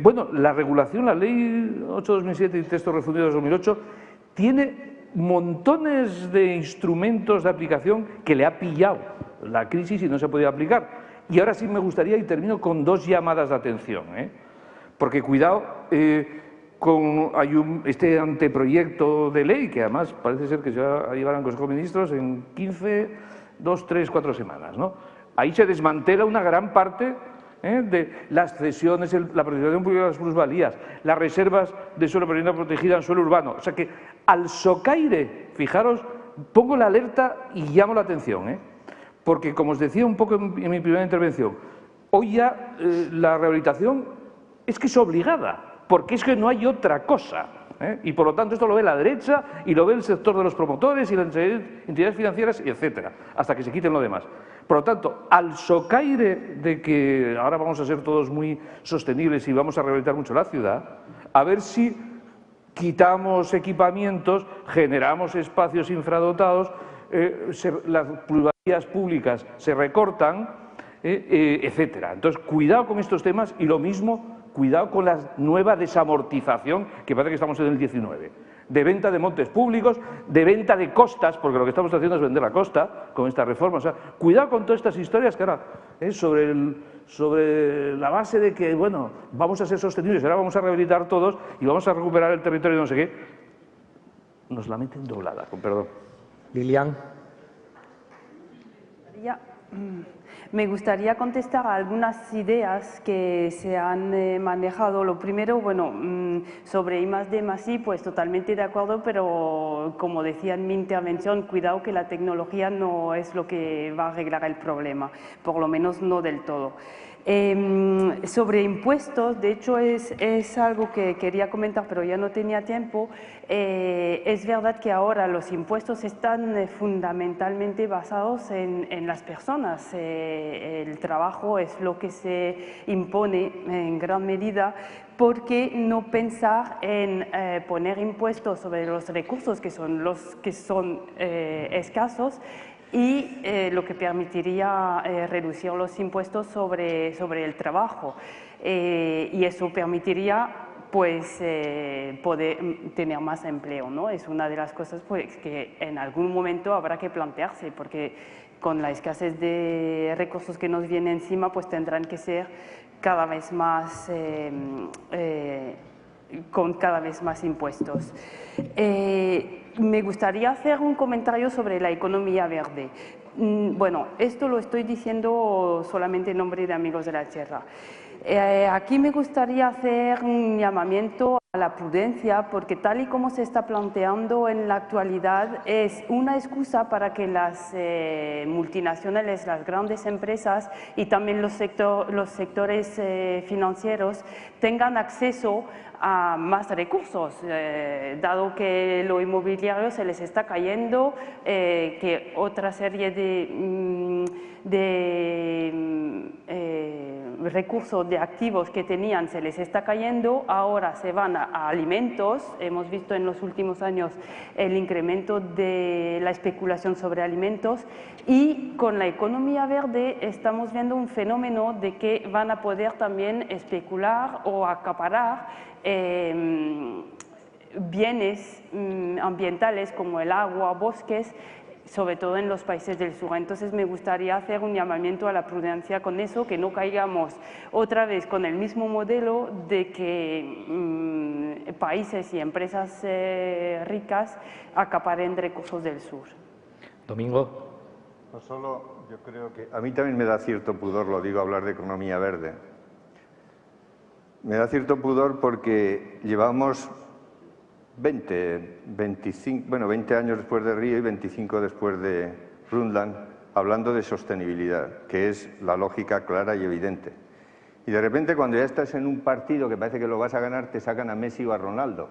Bueno, la regulación, la Ley 8/2007 y texto refundido de 2008, tiene montones de instrumentos de aplicación que le ha pillado la crisis y no se ha podido aplicar. Y ahora sí me gustaría, y termino con dos llamadas de atención, porque cuidado, hay este anteproyecto de ley, que además parece ser que se va a llevar al Consejo de Ministros en 15, 2, 3, 4 semanas, ¿no? Ahí se desmantela una gran parte de las cesiones, la protección pública de las plusvalías, las reservas de suelo perenne protegida en suelo urbano. O sea que al socaire, fijaros, pongo la alerta y llamo la atención, porque como os decía un poco en mi primera intervención, hoy ya la rehabilitación es que es obligada, porque es que no hay otra cosa. Y por lo tanto esto lo ve la derecha y lo ve el sector de los promotores y las entidades financieras, y etcétera, hasta que se quiten lo demás. Por lo tanto, al socaire de que ahora vamos a ser todos muy sostenibles y vamos a rehabilitar mucho la ciudad, a ver si quitamos equipamientos, generamos espacios infradotados, las pluralidades públicas se recortan, etcétera. Entonces, cuidado con estos temas y lo mismo, cuidado con la nueva desamortización, que parece que estamos en el 19, de venta de montes públicos, de venta de costas, porque lo que estamos haciendo es vender la costa con esta reforma. O sea, cuidado con todas estas historias que ahora, sobre la base de que, bueno, vamos a ser sostenibles, ahora vamos a rehabilitar todos y vamos a recuperar el territorio y no sé qué, nos la meten doblada, con perdón. Lilian. Me gustaría contestar a algunas ideas que se han manejado. Lo primero, bueno, sobre I+D+I, pues totalmente de acuerdo, pero como decía en mi intervención, cuidado que la tecnología no es lo que va a arreglar el problema, por lo menos no del todo. Sobre impuestos, de hecho es algo que quería comentar, pero ya no tenía tiempo. Es verdad que ahora los impuestos están fundamentalmente basados en las personas. El trabajo es lo que se impone en gran medida. ¿Por qué no pensar en poner impuestos sobre los recursos que son escasos? Y lo que permitiría reducir los impuestos sobre el trabajo. Y eso permitiría pues poder tener más empleo, ¿no? Es una de las cosas pues, que en algún momento habrá que plantearse, porque con la escasez de recursos que nos viene encima, pues tendrán que ser cada vez más, con cada vez más impuestos. Me gustaría hacer un comentario sobre la economía verde. Bueno, esto lo estoy diciendo solamente en nombre de Amigos de la Tierra. Aquí me gustaría hacer un llamamiento a la prudencia, porque tal y como se está planteando en la actualidad es una excusa para que las multinacionales, las grandes empresas y también los sectores financieros tengan acceso a más recursos, dado que lo inmobiliario se les está cayendo, que otra serie de recursos, de activos que tenían se les está cayendo, ahora se van a alimentos. Hemos visto en los últimos años el incremento de la especulación sobre alimentos, y con la economía verde estamos viendo un fenómeno de que van a poder también especular o acaparar bienes ambientales como el agua, bosques, sobre todo en los países del sur. Entonces me gustaría hacer un llamamiento a la prudencia con eso, que no caigamos otra vez con el mismo modelo de que países y empresas ricas acaparen recursos del sur. Domingo. No solo, yo creo que a mí también me da cierto pudor, lo digo, hablar de economía verde. Me da cierto pudor porque llevamos 20 años después de Río y 25 después de Brundtland hablando de sostenibilidad, que es la lógica clara y evidente. Y de repente, cuando ya estás en un partido que parece que lo vas a ganar, te sacan a Messi o a Ronaldo.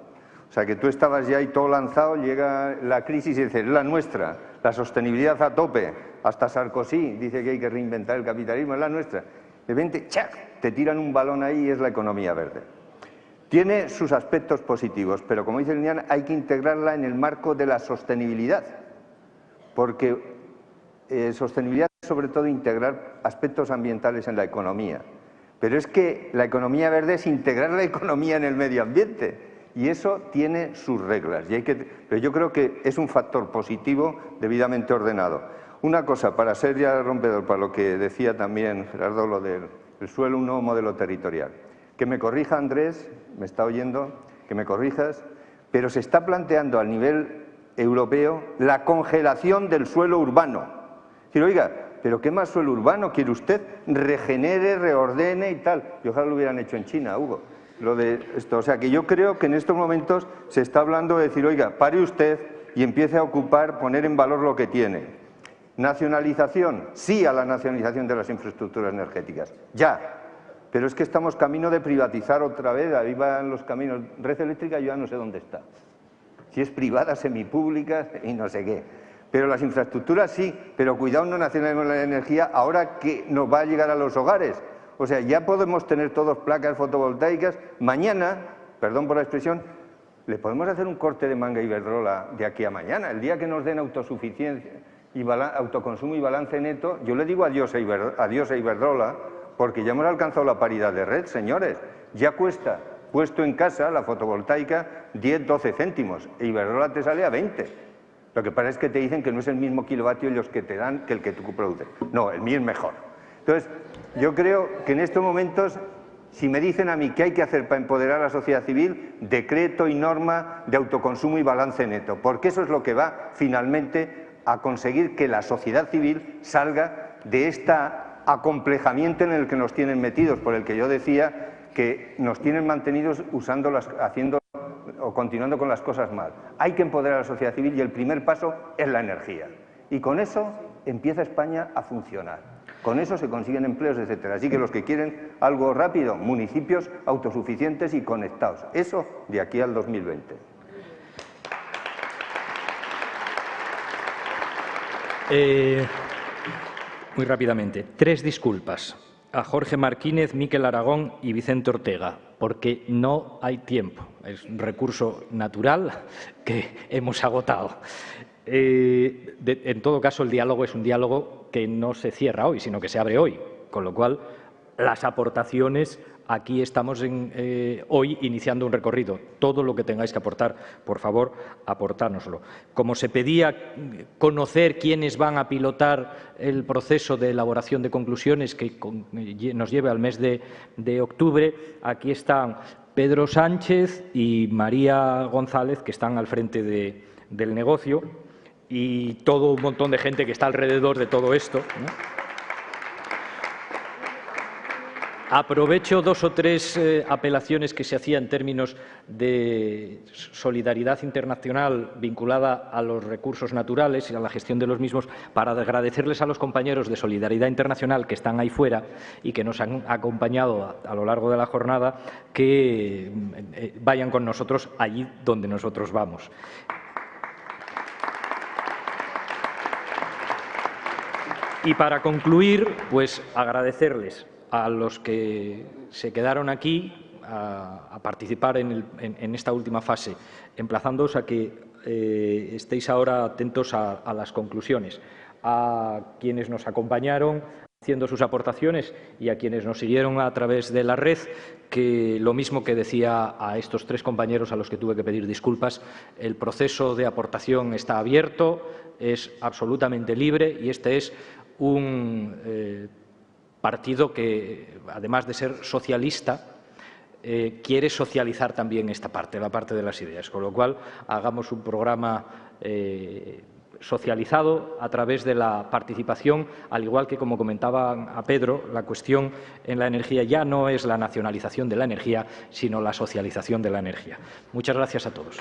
O sea, que tú estabas ya ahí todo lanzado, llega la crisis y dices, es la nuestra, la sostenibilidad a tope. Hasta Sarkozy dice que hay que reinventar el capitalismo, es la nuestra. De repente, ¡chac!, te tiran un balón ahí y es la economía verde. Tiene sus aspectos positivos, pero como dice Liliana, hay que integrarla en el marco de la sostenibilidad, porque sostenibilidad es sobre todo integrar aspectos ambientales en la economía. Pero es que la economía verde es integrar la economía en el medio ambiente, y eso tiene sus reglas. Pero yo creo que es un factor positivo debidamente ordenado. Una cosa, para ser ya rompedor, para lo que decía también Gerardo, lo del suelo, un nuevo modelo territorial. Que me corrija Andrés, me está oyendo, que me corrijas, pero se está planteando a nivel europeo la congelación del suelo urbano. Es decir, oiga, ¿pero qué más suelo urbano quiere usted? Regenere, reordene y tal. Y ojalá lo hubieran hecho en China, Hugo, lo de esto. O sea, que yo creo que en estos momentos se está hablando de decir, oiga, pare usted y empiece a ocupar, poner en valor lo que tiene. Nacionalización, sí a la nacionalización de las infraestructuras energéticas, ya. Pero es que estamos camino de privatizar otra vez, ahí van los caminos. Red eléctrica yo ya no sé dónde está. Si es privada, semipública y no sé qué. Pero las infraestructuras sí, pero cuidado, no nacionalicemos la energía ahora que nos va a llegar a los hogares. O sea, ya podemos tener todos placas fotovoltaicas. Mañana, perdón por la expresión, le podemos hacer un corte de manga a Iberdrola de aquí a mañana. El día que nos den autosuficiencia y autoconsumo y balance neto, yo le digo adiós a Iberdrola, porque ya hemos alcanzado la paridad de red, señores. Ya cuesta, puesto en casa, la fotovoltaica, 10, 12 céntimos, e Iberdrola te sale a 20. Lo que pasa es que te dicen que no es el mismo kilovatio los que te dan que el que tú produces. No, el mío es mejor. Entonces, yo creo que en estos momentos, si me dicen a mí qué hay que hacer para empoderar a la sociedad civil, decreto y norma de autoconsumo y balance neto, porque eso es lo que va finalmente a conseguir que la sociedad civil salga de este acomplejamiento en el que nos tienen metidos, por el que yo decía que nos tienen mantenidos haciendo o continuando con las cosas mal. Hay que empoderar a la sociedad civil y el primer paso es la energía. Y con eso empieza España a funcionar. Con eso se consiguen empleos, etcétera. Así que los que quieren algo rápido, municipios autosuficientes y conectados. Eso de aquí al 2020. Muy rápidamente, 3 disculpas a Jorge Marquínez, Miquel Aragón y Vicente Ortega, porque no hay tiempo. Es un recurso natural que hemos agotado. En todo caso, el diálogo es un diálogo que no se cierra hoy, sino que se abre hoy, con lo cual las aportaciones aquí estamos hoy iniciando un recorrido. Todo lo que tengáis que aportar, por favor, aportárnoslo. Como se pedía conocer quiénes van a pilotar el proceso de elaboración de conclusiones que nos lleve al mes de octubre, aquí están Pedro Sánchez y María González, que están al frente del negocio, y todo un montón de gente que está alrededor de todo esto, ¿no? Aprovecho 2 o 3 apelaciones que se hacían en términos de solidaridad internacional vinculada a los recursos naturales y a la gestión de los mismos para agradecerles a los compañeros de Solidaridad Internacional que están ahí fuera y que nos han acompañado a lo largo de la jornada, que vayan con nosotros allí donde nosotros vamos. Y para concluir, pues agradecerles a los que se quedaron aquí a participar en esta última fase, emplazándoos a que estéis ahora atentos a las conclusiones, a quienes nos acompañaron haciendo sus aportaciones y a quienes nos siguieron a través de la red, que lo mismo que decía a estos 3 compañeros a los que tuve que pedir disculpas, el proceso de aportación está abierto, es absolutamente libre y este es un partido que, además de ser socialista, quiere socializar también esta parte, la parte de las ideas. Con lo cual, hagamos un programa socializado a través de la participación, al igual que, como comentaba a Pedro, la cuestión en la energía ya no es la nacionalización de la energía, sino la socialización de la energía. Muchas gracias a todos.